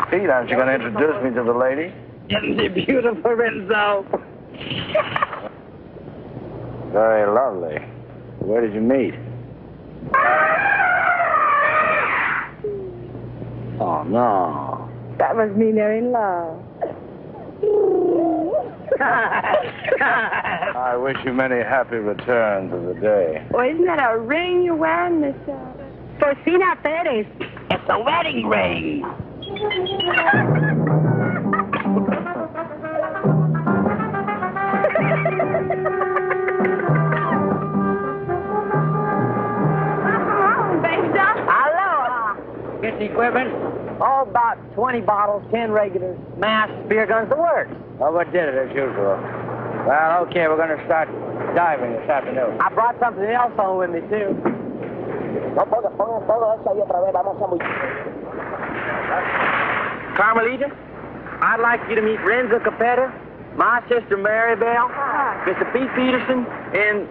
Pete, aren't you going to introduce me to the lady? The beautiful Renzo. Very lovely. Where did you meet? Oh, no. That must mean they're in love. I wish you many happy returns of the day. Well, isn't that a ring you're wearing, Miss Porcina Perez? It's a wedding ring. Get the equipment? Oh, about 20 bottles, 10 regulars, mass, beer guns, the works. Overdid it as usual. Well, okay, we're going to start diving this afternoon. I brought something else on with me, too. Carmelita, I'd like you to meet Renzo Capetta, my sister Mary Bell, Mr. Pete Peterson, and,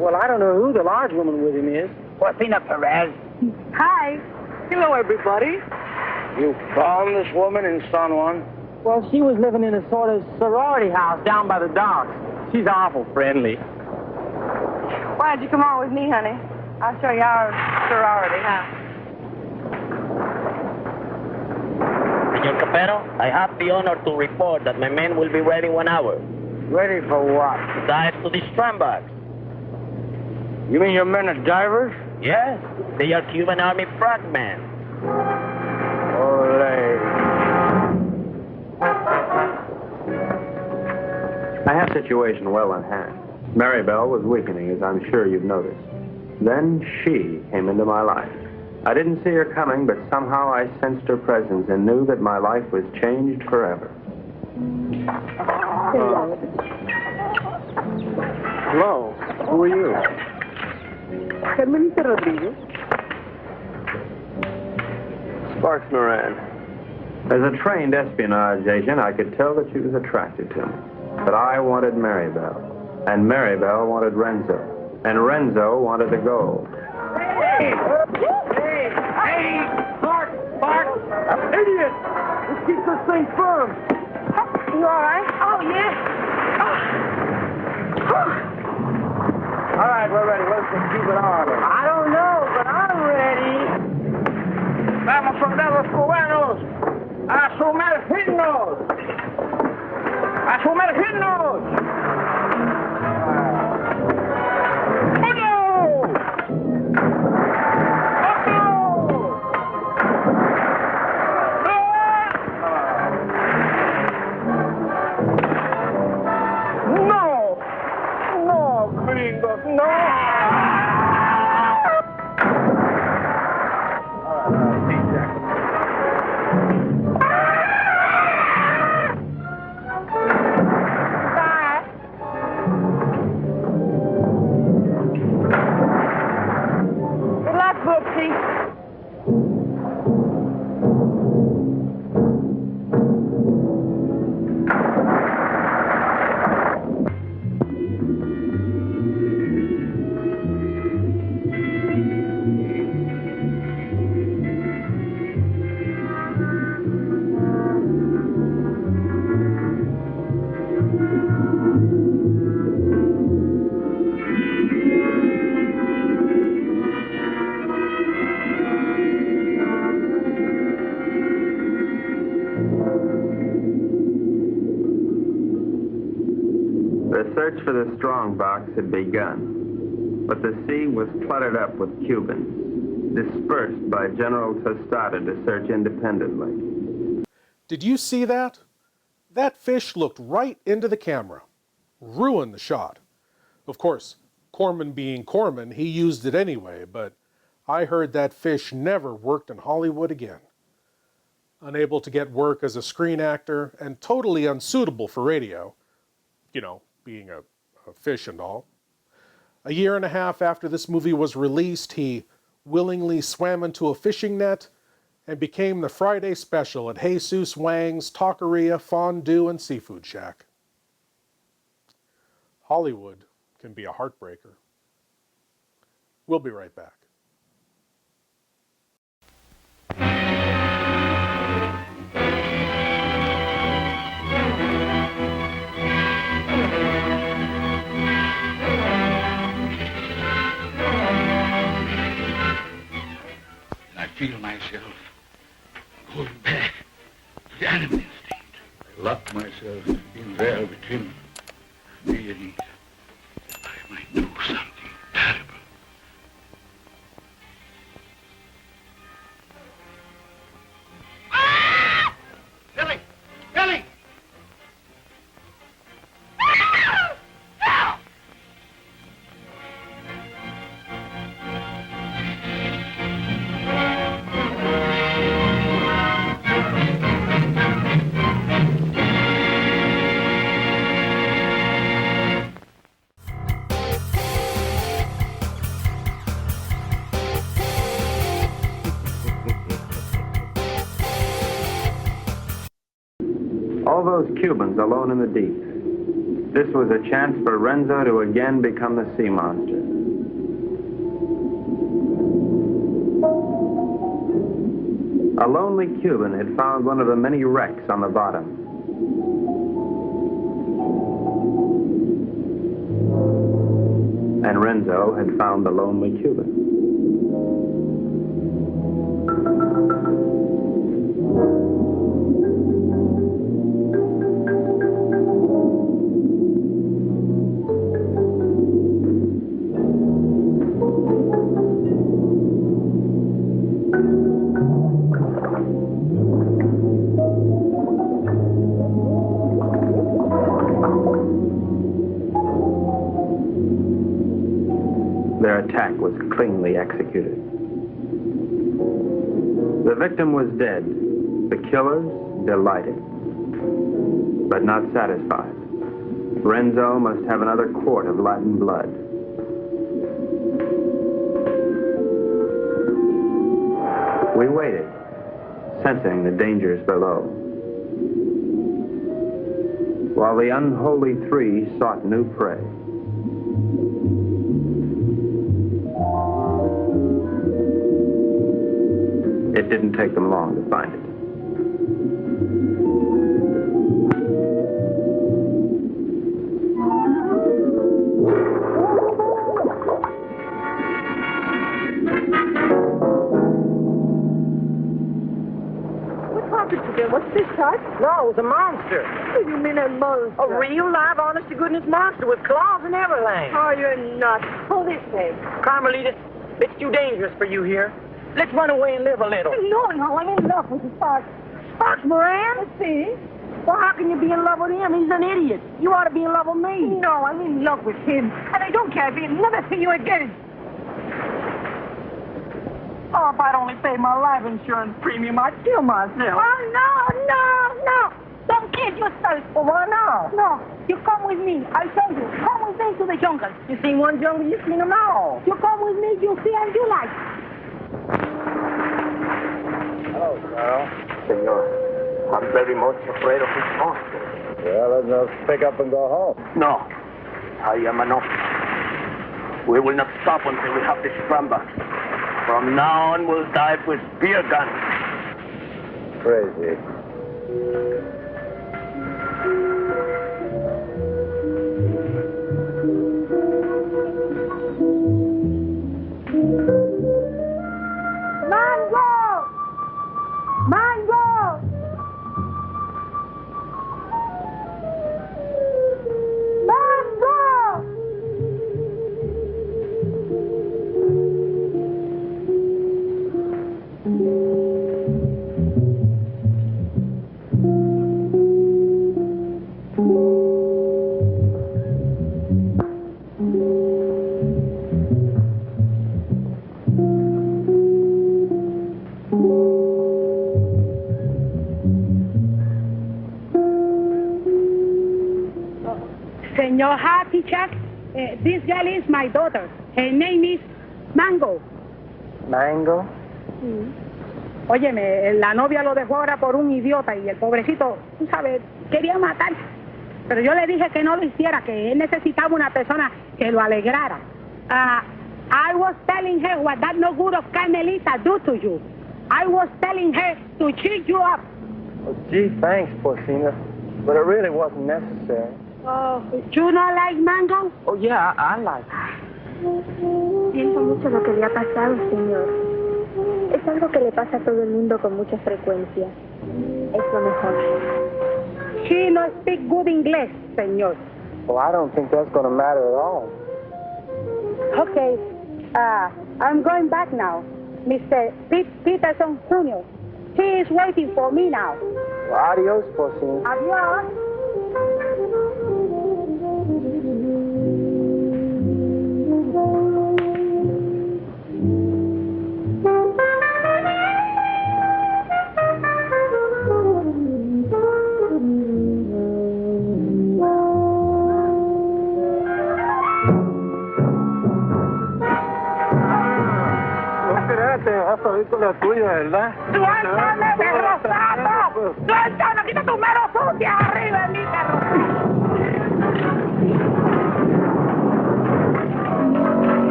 well, I don't know who the large woman with him is. Porcina Perez. Hi. Hello, everybody. You found this woman in San Juan? Well, she was living in a sort of sorority house down by the docks. She's awful friendly. Why'd you come on with me, honey? I'll show you our sorority house. Senor Capetto, I have the honor to report that my men will be ready in 1 hour. Ready for what? Dive to the strandbox. You mean your men are divers? Yes, they are Cuban Army frogmen. Ole. I have the situation well in hand. Maribel was weakening, as I'm sure you've noticed. Then she came into my life. I didn't see her coming, but somehow I sensed her presence and knew that my life was changed forever. Hello. Who are you? Carmelita Rodriguez. Sparks Moran. As a trained espionage agent, I could tell that she was attracted to me. But I wanted Maribel. And Maribel wanted Renzo. And Renzo wanted the gold. Hey! Bart! Idiot! Let's keep this thing firm. You all right? Oh, yes. All right, we're ready. Let's just keep it on. I don't know, but I'm ready. Vamos, soldados cubanos. A sumergirnos. A sumergirnos. The search for the strongbox had begun, but the sea was cluttered up with Cubans, dispersed by General Tostada to search independently. Did you see that? That fish looked right into the camera. Ruined the shot. Of course, Corman being Corman, he used it anyway, but I heard that fish never worked in Hollywood again. Unable to get work as a screen actor and totally unsuitable for radio, you know, being a fish and all. A year and a half after this movie was released, he willingly swam into a fishing net and became the Friday special at Jesus Wang's Taqueria, Fondue, and Seafood Shack. Hollywood can be a heartbreaker. We'll be right back. I feel myself going back to the animal instinct. I lock myself in there between me and Eve. I might do something terrible. Billy! Billy! All those Cubans alone in the deep. This was a chance for Renzo to again become the sea monster. A lonely Cuban had found one of the many wrecks on the bottom. And Renzo had found the lonely Cuban. Their attack was cleanly executed. The victim was dead. The killers delighted. But not satisfied, Renzo must have another quart of Latin blood. We waited, sensing the dangers below, while the unholy three sought new prey. It didn't take them long to find it. What's this, Tut? No, it was a monster. What do you mean a monster? A real, live, honest-to-goodness monster with claws and everything. Oh, you're nuts. Hold this way. Carmelita, it's too dangerous for you here. Let's run away and live a little. No, I'm in love with the Sparks. Sparks Moran? See? Well, how can you be in love with him? He's an idiot. You ought to be in love with me. No, I'm in love with him. And I don't care if he'll never see you again. Oh, if I'd only paid my life insurance premium, I'd kill myself. Oh, no. Don't kid yourself. Well, why not? No, you come with me. I tell you, come with me to the jungle. You seen one jungle, you seen them all. You come with me, you see and you like. Hello, Carl. Senor, I'm very much afraid of this monster. Well, let's just pick up and go home. No, I am an officer. We will not stop until we have the scramble. From now on, we'll dive with spear guns. Crazy. Senor Happy Chuck, this girl is my daughter. Her name is Mango. Mango? Óyeme, la novia lo dejó ahora por un idiota y el pobrecito, tú sabes, quería matar. Pero yo le dije que no lo hiciera, que él necesitaba una persona que lo alegrara. I was telling her what that no good of Carmelita do to you. I was telling her to cheer you up. Oh, gee, thanks, Porcina. But it really wasn't necessary. Oh, you not like Mango? Oh, yeah, I like it. Siento mucho lo que le ha pasado, señor. Es algo que le pasa a todo el mundo con mucha frecuencia. Es lo mejor. She no speak good English, señor. Well, I don't think that's going to matter at all. Okay, I'm going back now. Mr. Peterson Jr. He is waiting for me now. Well, adios, Porcina. Adios. La tuya, ¿verdad? ¡Suéltame, perro sapo! ¡Suéltame! ¡Quita tu mano sucia arriba de mí, perro!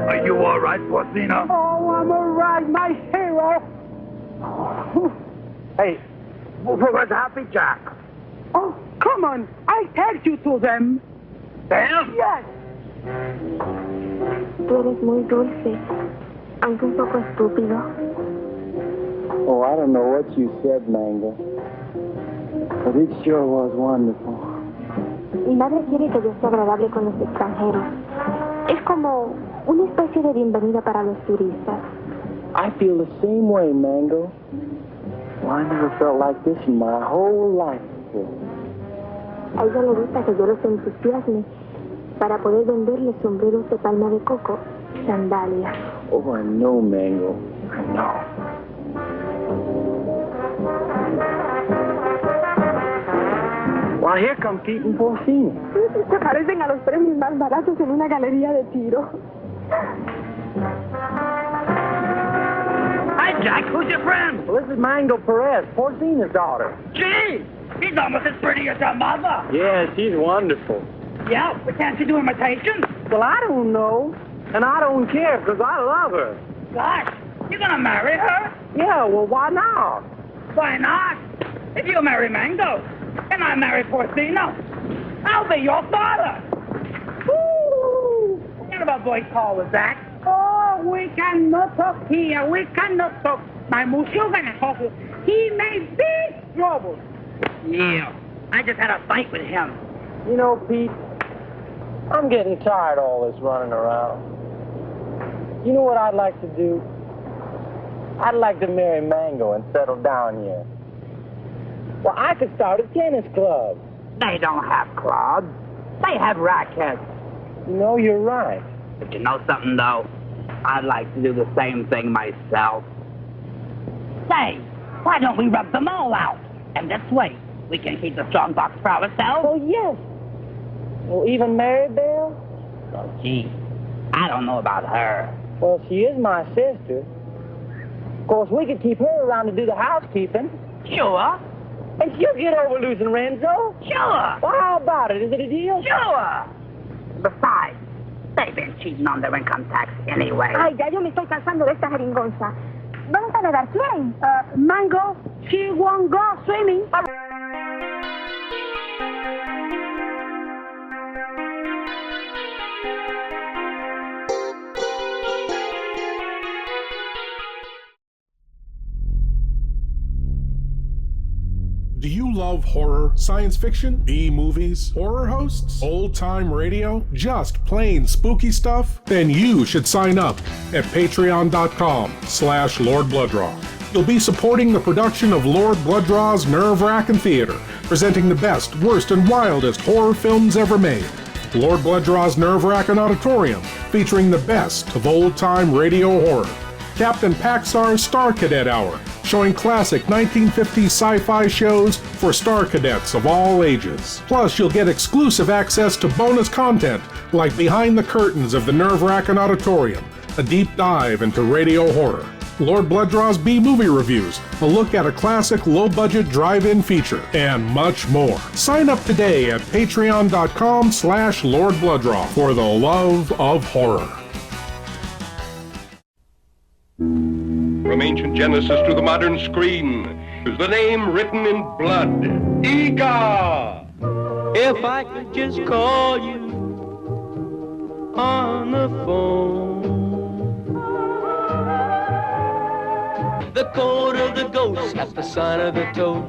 Are you all right, Porcina? Oh, I'm all right, my hero. Hey, where's Happy Jack? Oh, come on. I'll take you to them. Them? Yes. Tú eres muy dulce, aunque un poco estúpido. Oh, I don't know what you said, Mango. But it sure was wonderful. Mi madre quiere que yo sea agradable con los extranjeros. Es como una especie de bienvenida para los turistas. I feel the same way, Mango. Well, I never felt like this in my whole life before. A ella le gusta que yo los entusiasme para poder venderle sombreros de palma de coco, sandalias, Oh, I know, Mango. I know. Well, here come Pete and Porcino. Se parecen a los premios más baratos en una galería de tiro. Hi, Jack. Who's your friend? Well, this is Mango Perez, Porcino's daughter. Gee, she's almost as pretty as her mother. Yeah, she's wonderful. Yeah, but can't she do imitations? Well, I don't know. And I don't care, because I love her. Gosh, you're gonna marry her? Yeah, well, why not? Why not? If you marry Mango, and I marry Porcino, I'll be your father. Woo! What about voice call with that? Oh, we cannot talk here. We cannot talk. My Mushu gonna talk. He may be trouble. Yeah, I just had a fight with him. You know, Pete, I'm getting tired of all this running around. You know what I'd like to do? I'd like to marry Mango and settle down here. Well, I could start a tennis club. They don't have clubs. They have rackets. You know, you're right. But you know something, though? I'd like to do the same thing myself. Say, why don't we rub them all out? And this way, we can keep the strong box for ourselves. Oh, yes. Well, even Maribel? Oh, gee, I don't know about her. Well, she is my sister. Of course, we could keep her around to do the housekeeping. Sure. And she'll get over losing Renzo. Sure. Well, how about it? Is it a deal? Sure. Besides, they've been cheating on their income tax anyway. Ay, ya yo me estoy cansando de esta jeringonza. Vamos a nadar. ¿Quién? Mango, she won't go swimming. Do you love horror, science fiction, B-movies, horror hosts, old-time radio, just plain spooky stuff? Then you should sign up at patreon.com/Lord Blood-Rah. You'll be supporting the production of Lord Blood-Rah's Wrackin Theater, presenting the best, worst, and wildest horror films ever made. Lord Blood-Rah's Wrackin Auditorium, featuring the best of old-time radio horror. Captain Paxar's Star Cadet Hour, showing classic 1950s sci-fi shows for Star Cadets of all ages. Plus, you'll get exclusive access to bonus content like Behind the Curtains of the Wrackin Auditorium, a deep dive into radio horror, Lord Blood-Rah's B-movie reviews, a look at a classic low-budget drive-in feature, and much more. Sign up today at patreon.com/Lord Blood-Rah for the love of horror. From ancient Genesis to the modern screen, is the name written in blood. Ega! If I could just call you on the phone. The code of the ghost has the sign of the toad.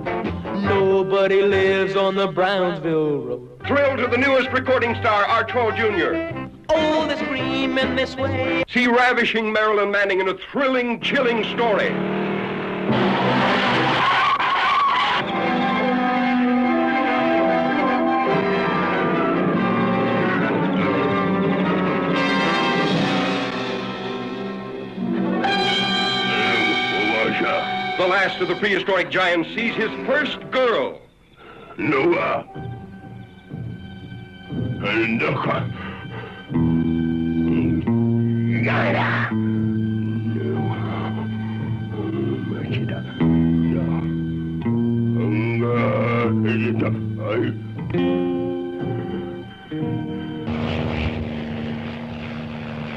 Nobody lives on the Brownsville Road. Thrill to the newest recording star, Archibald Jr. Oh, they scream in this way. See ravishing Marilyn Manning in a thrilling, chilling story. The last of the prehistoric giants sees his first girl. Noah. And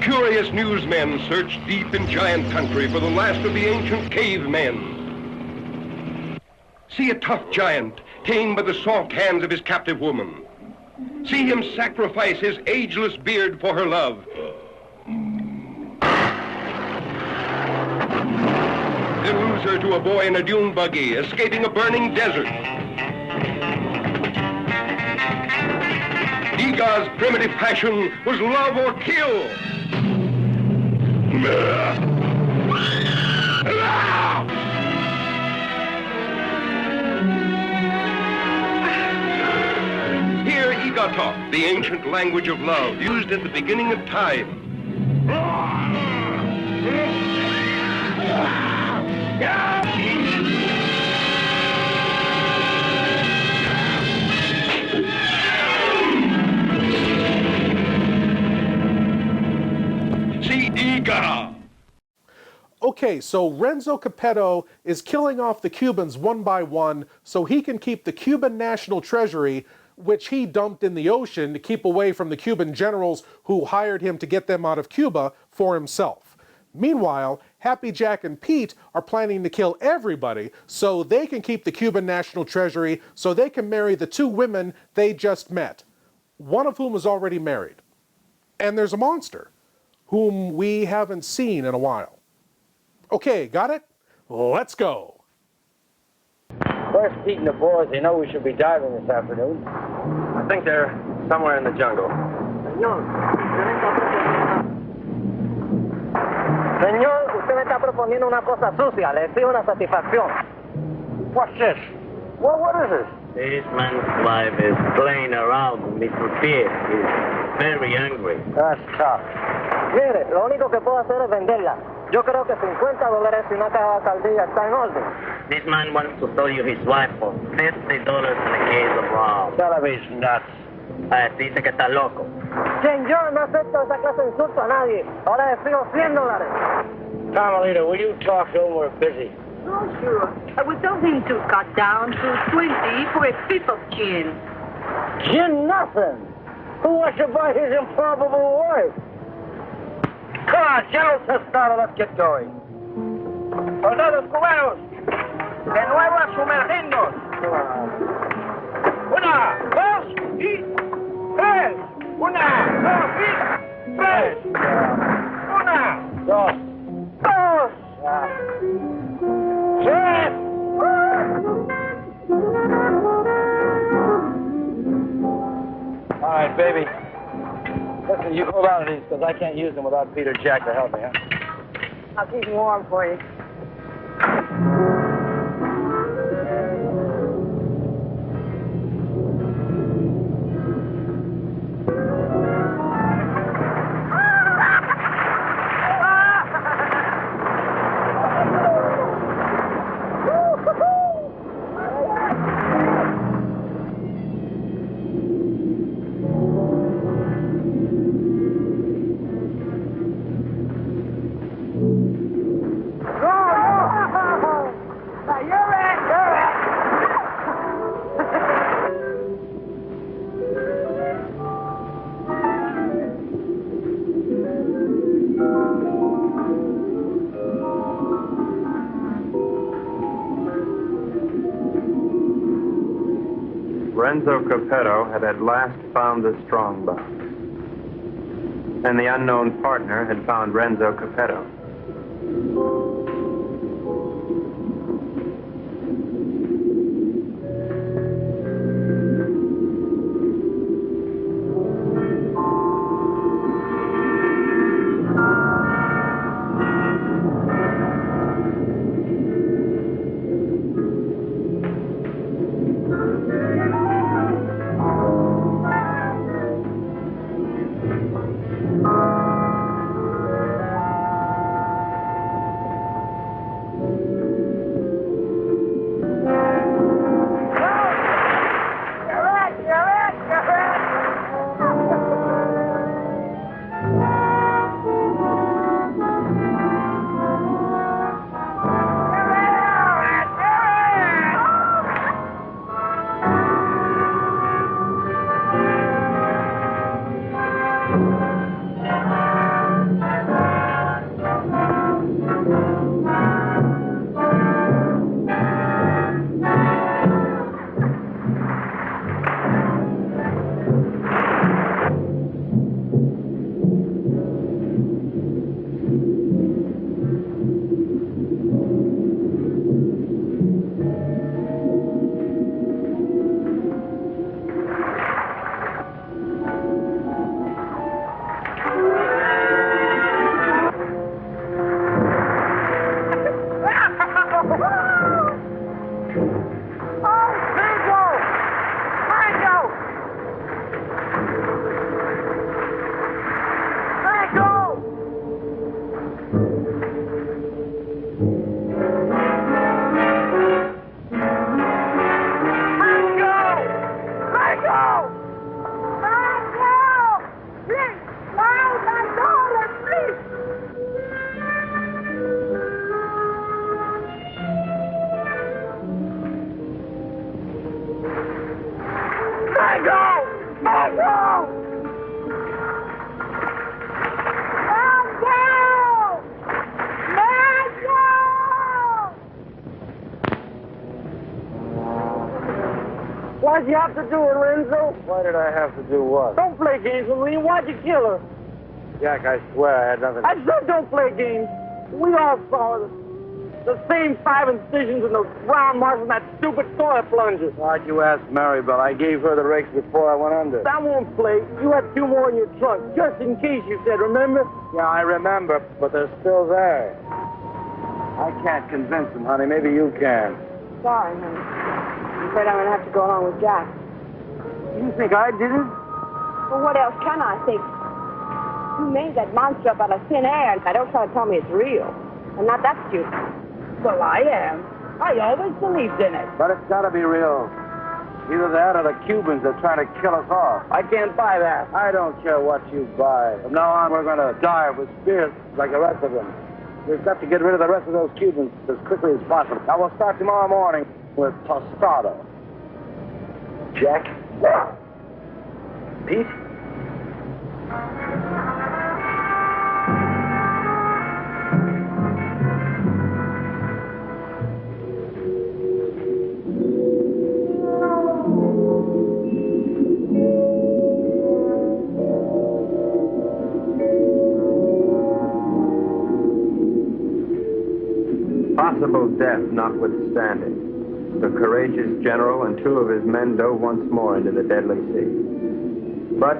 Curious newsmen search deep in giant country for the last of the ancient cavemen. See a tough giant tamed by the soft hands of his captive woman. See him sacrifice his ageless beard for her love. Then lose her to a boy in a dune buggy, escaping a burning desert. Ega's primitive passion was love or kill. Hear Ega talk, the ancient language of love, used at the beginning of time. Okay, so Renzo Capetto is killing off the Cubans one by one so he can keep the Cuban national treasury, which he dumped in the ocean to keep away from the Cuban generals who hired him to get them out of Cuba, for himself. Meanwhile, Happy Jack and Pete are planning to kill everybody so they can keep the Cuban national treasury so they can marry the two women they just met, one of whom is already married. And there's a monster, whom we haven't seen in a while. Okay, got it? Let's go. Where's Pete and the boys? They know we should be diving this afternoon. I think they're somewhere in the jungle. Señor, usted me está proponiendo una cosa sucia. Le exijo una satisfacción. What's this? What is this? This man's wife is playing around with Mr. Pete. He's very angry. That's tough. Mire, lo único que puedo hacer es venderla. Yo creo que $50 y una caja de alcaldía está en orden. This man wants to sell you his wife for $50 in a case of rum. That is nuts. Dice que está loco. Señor, no acepto esa clase de insulto a nadie. Ahora le exijo $100. Carmelita, will you talk to him? We're busy. Oh, sure. I will tell him to cut down to 20 for a fifth of gin. Gin nothing. Who wants to buy his improbable wife? Come on, General Testado, let's get going. Soldados cubanos, de nuevo a sumergirnos. Una, dos y tres. Una, dos y tres. Una, dos, tres. All right, baby. Listen, you hold on to these because I can't use them without Peter Jack to help me, huh? I'll keep them warm for you. Renzo Capetto had at last found the strongbow. And the unknown partner had found Renzo Capetto. Why'd you have to do it, Renzo? Why did I have to do what? Don't play games with me. Why'd you kill her? Jack, I swear I had nothing to I said don't play games. We all saw it. The same 5 incisions and those brown marks on that stupid toilet plunger. Why'd you ask Maribel? I gave her the rakes before I went under. That won't play. You had 2 more in your trunk, just in case, you said, remember? Yeah, I remember, but they're still there. I can't convince them, honey. Maybe you can. Sorry, honey. I'm afraid I'm going to have to go along with Jack. You think I did it? Well, what else can I think? You made that monster up out of thin air, and don't try to tell me it's real. I'm not that stupid. Well, I am. I always believed in it. But it's got to be real. Either that or the Cubans are trying to kill us off. I can't buy that. I don't care what you buy. From now on, we're going to die with spears like the rest of them. We've got to get rid of the rest of those Cubans as quickly as possible. Now, we'll start tomorrow morning with Tostado. Jack? Pete? Possible death notwithstanding, the courageous general and 2 of his men dove once more into the deadly sea. But,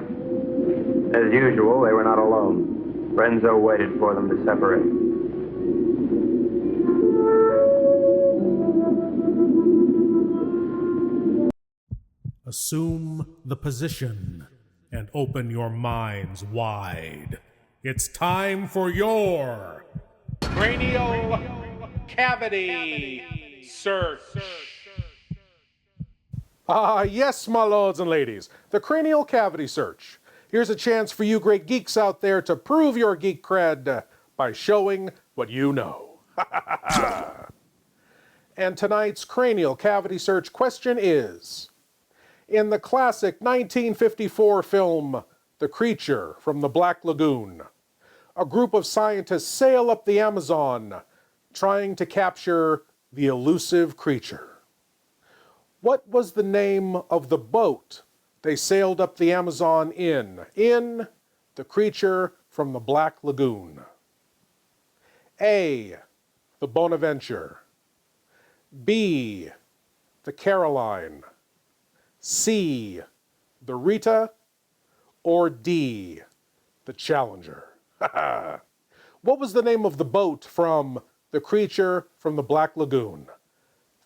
as usual, they were not alone. Renzo waited for them to separate. Assume the position and open your minds wide. It's time for your cranial cavity search. Yes, my lords and ladies, the cranial cavity search. Here's a chance for you great geeks out there to prove your geek cred by showing what you know. And tonight's cranial cavity search question is, in the classic 1954 film, The Creature from the Black Lagoon, a group of scientists sail up the Amazon trying to capture the elusive creature. What was the name of the boat they sailed up the Amazon in The Creature from the Black Lagoon? A, the Bonaventure. B, the Caroline. C, the Rita. Or D, the Challenger. What was the name of the boat from The Creature from the Black Lagoon?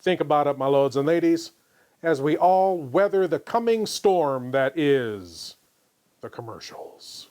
Think about it, my lords and ladies, as we all weather the coming storm that is the commercials.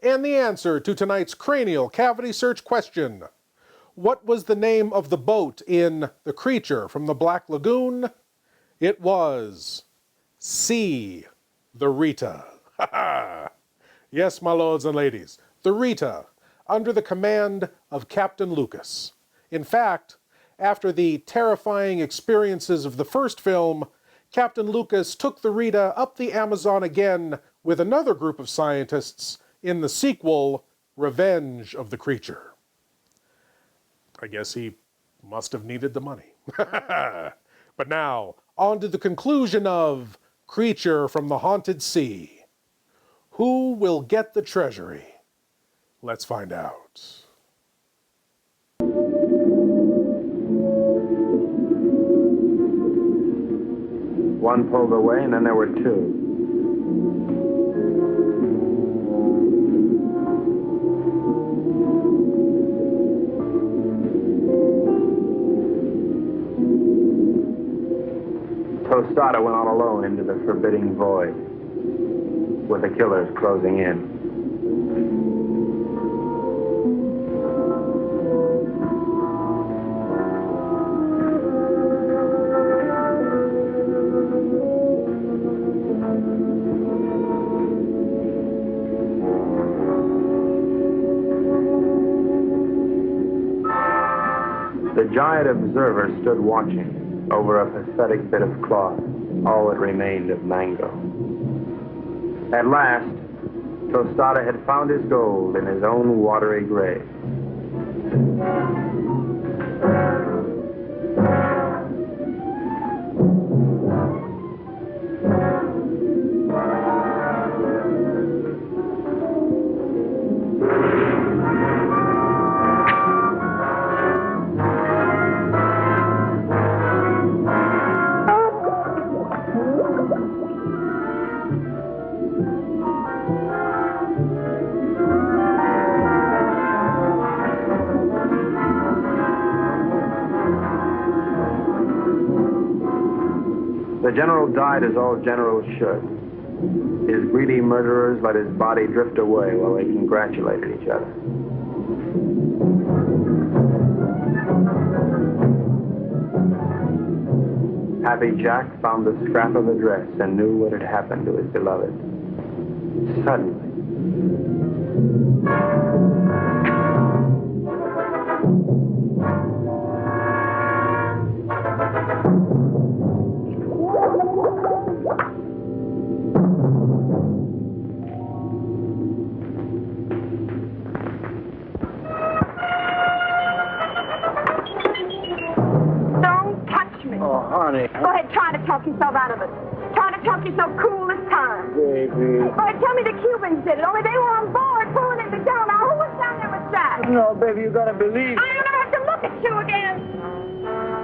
And the answer to tonight's cranial cavity search question. What was the name of the boat in The Creature from the Black Lagoon? It was C, the Rita. Yes, my lords and ladies, the Rita, under the command of Captain Lucas. In fact, after the terrifying experiences of the first film, Captain Lucas took the Rita up the Amazon again with another group of scientists in the sequel, Revenge of the Creature. I guess he must have needed the money. But now, on to the conclusion of Creature from the Haunted Sea. Who will get the treasury? Let's find out. One pulled away, and then there were 2. Tostada went on alone into the forbidding void, with the killers closing in. The giant observer stood watching over a pathetic bit of cloth, all that remained of Mango. At last, Tostada had found his gold in his own watery grave. The general died as all generals should. His greedy murderers let his body drift away while they congratulated each other. Happy Jack found the scrap of a dress and knew what had happened to his beloved. Suddenly, Go ahead, try to talk yourself out of it. Try to talk yourself cool this time. Baby. Go ahead, tell me the Cubans did it, only they were on board pulling it down. Now, who was down there with Jack? No, baby, you gotta believe. I'm gonna have to look at you again.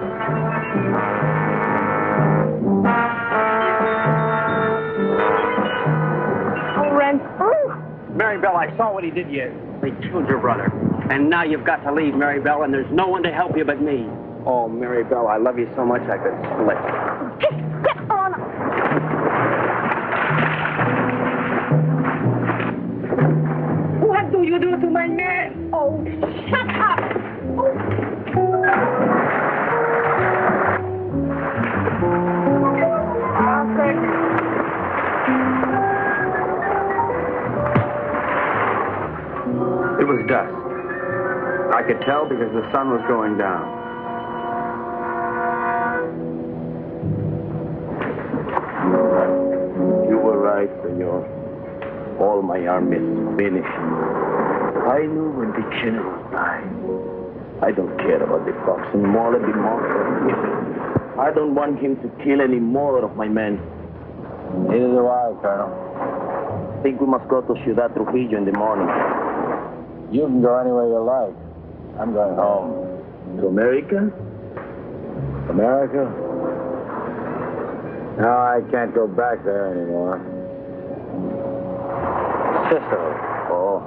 Oh, Ren. Mary Bell, I saw what he did to you. They killed your brother. And now you've got to leave, Mary Bell, and there's no one to help you but me. oh, Mary Bell, I love you so much I could split. Get on. What do you do to my man? Oh, shut up. It was dusk. I could tell because the sun was going down. You were right, senor. All my army is finished. I knew when the general died. I don't care about the fox anymore. Let the monster. I don't want him to kill any more of my men. Neither do I, Colonel. I think we must go to Ciudad Trujillo in the morning. You can go anywhere you like. I'm going home. To America? America? No, I can't go back there anymore. Sicily. Oh.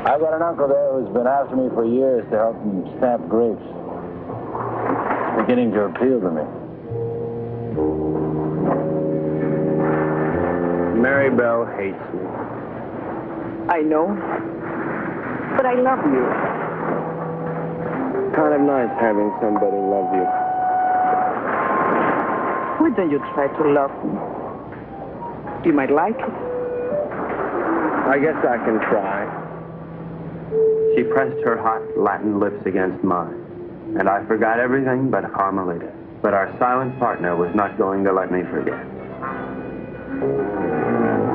I've got an uncle there who's been after me for years to help him stamp grapes. It's beginning to appeal to me. Mary Bell hates me. I know. But I love you. Kind of nice having somebody love you. Why don't you try to love me? You might like it. I guess I can try. She pressed her hot Latin lips against mine, and I forgot everything but Carmelita. But our silent partner was not going to let me forget.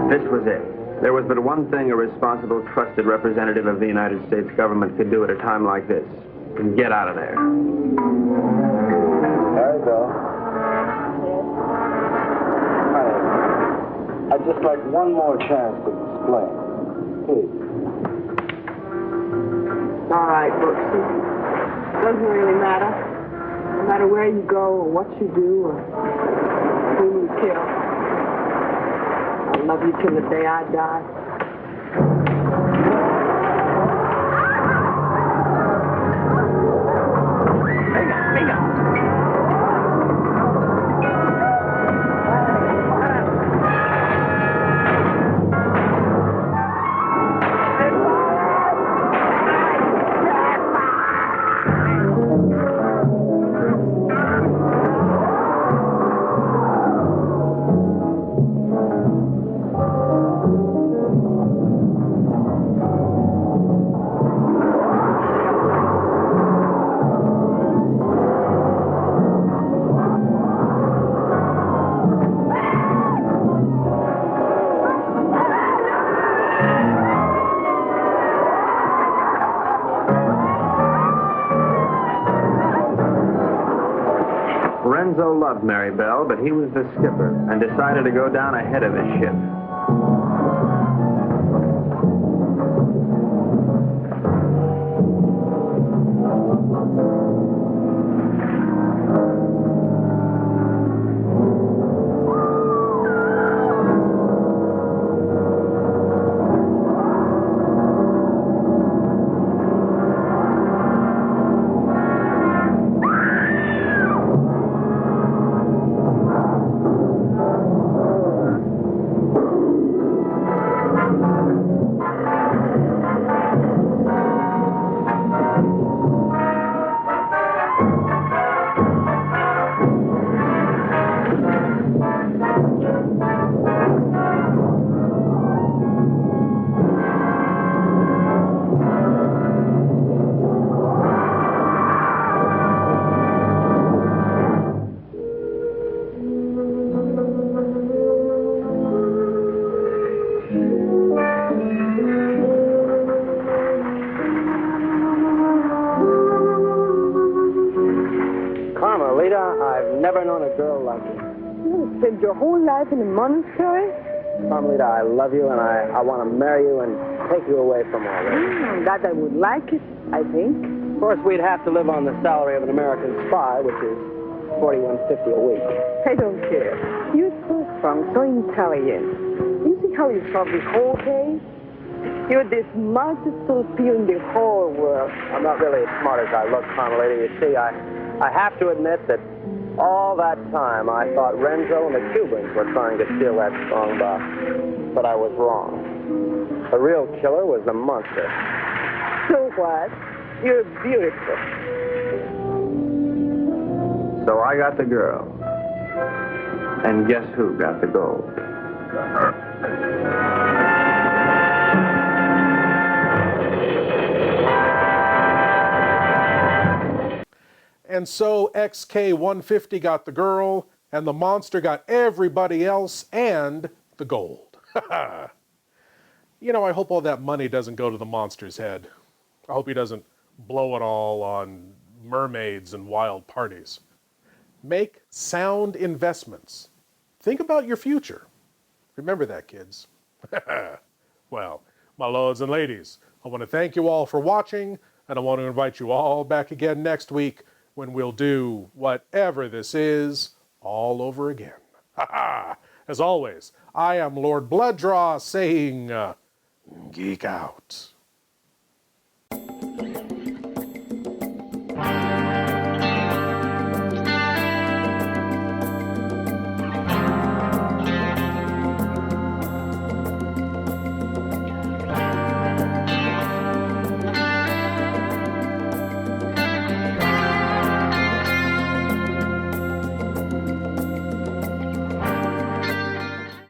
This was it. There was but one thing a responsible, trusted representative of the United States government could do at a time like this. Get out of there. There you go. I'd just like one more chance to explain. Please. All right, Brooksy. Doesn't really matter. No matter where you go or what you do or who you kill. I'll love you till the day I die. Venga, venga. Mary Bell, but he was the skipper and decided to go down ahead of his ship. I've never known a girl like you. You spent your whole life in a monastery? Carmelita, I love you, and I want to marry you and take you away from all this. That I would like it, I think. Of course, we'd have to live on the salary of an American spy, which is $41.50 a week. I don't care. You're so strong, so intelligent. You see how you solve the whole case? You're the smartest Filipino in the whole world. I'm not really as smart as I look, Carmelita. You see, I have to admit that all that time I thought Renzo and the Cubans were trying to steal that strong box. But I was wrong. The real killer was the monster. So what? You're beautiful. So I got the girl. And guess who got the gold? And so XK-150 got the girl, and the monster got everybody else and the gold. You know, I hope all that money doesn't go to the monster's head. I hope he doesn't blow it all on mermaids and wild parties. Make sound investments. Think about your future. Remember that, kids. Well, my lords and ladies, I want to thank you all for watching, and I want to invite you all back again next week when we'll do whatever this is all over again. As always, I am Lord Blood-Rah saying, geek out.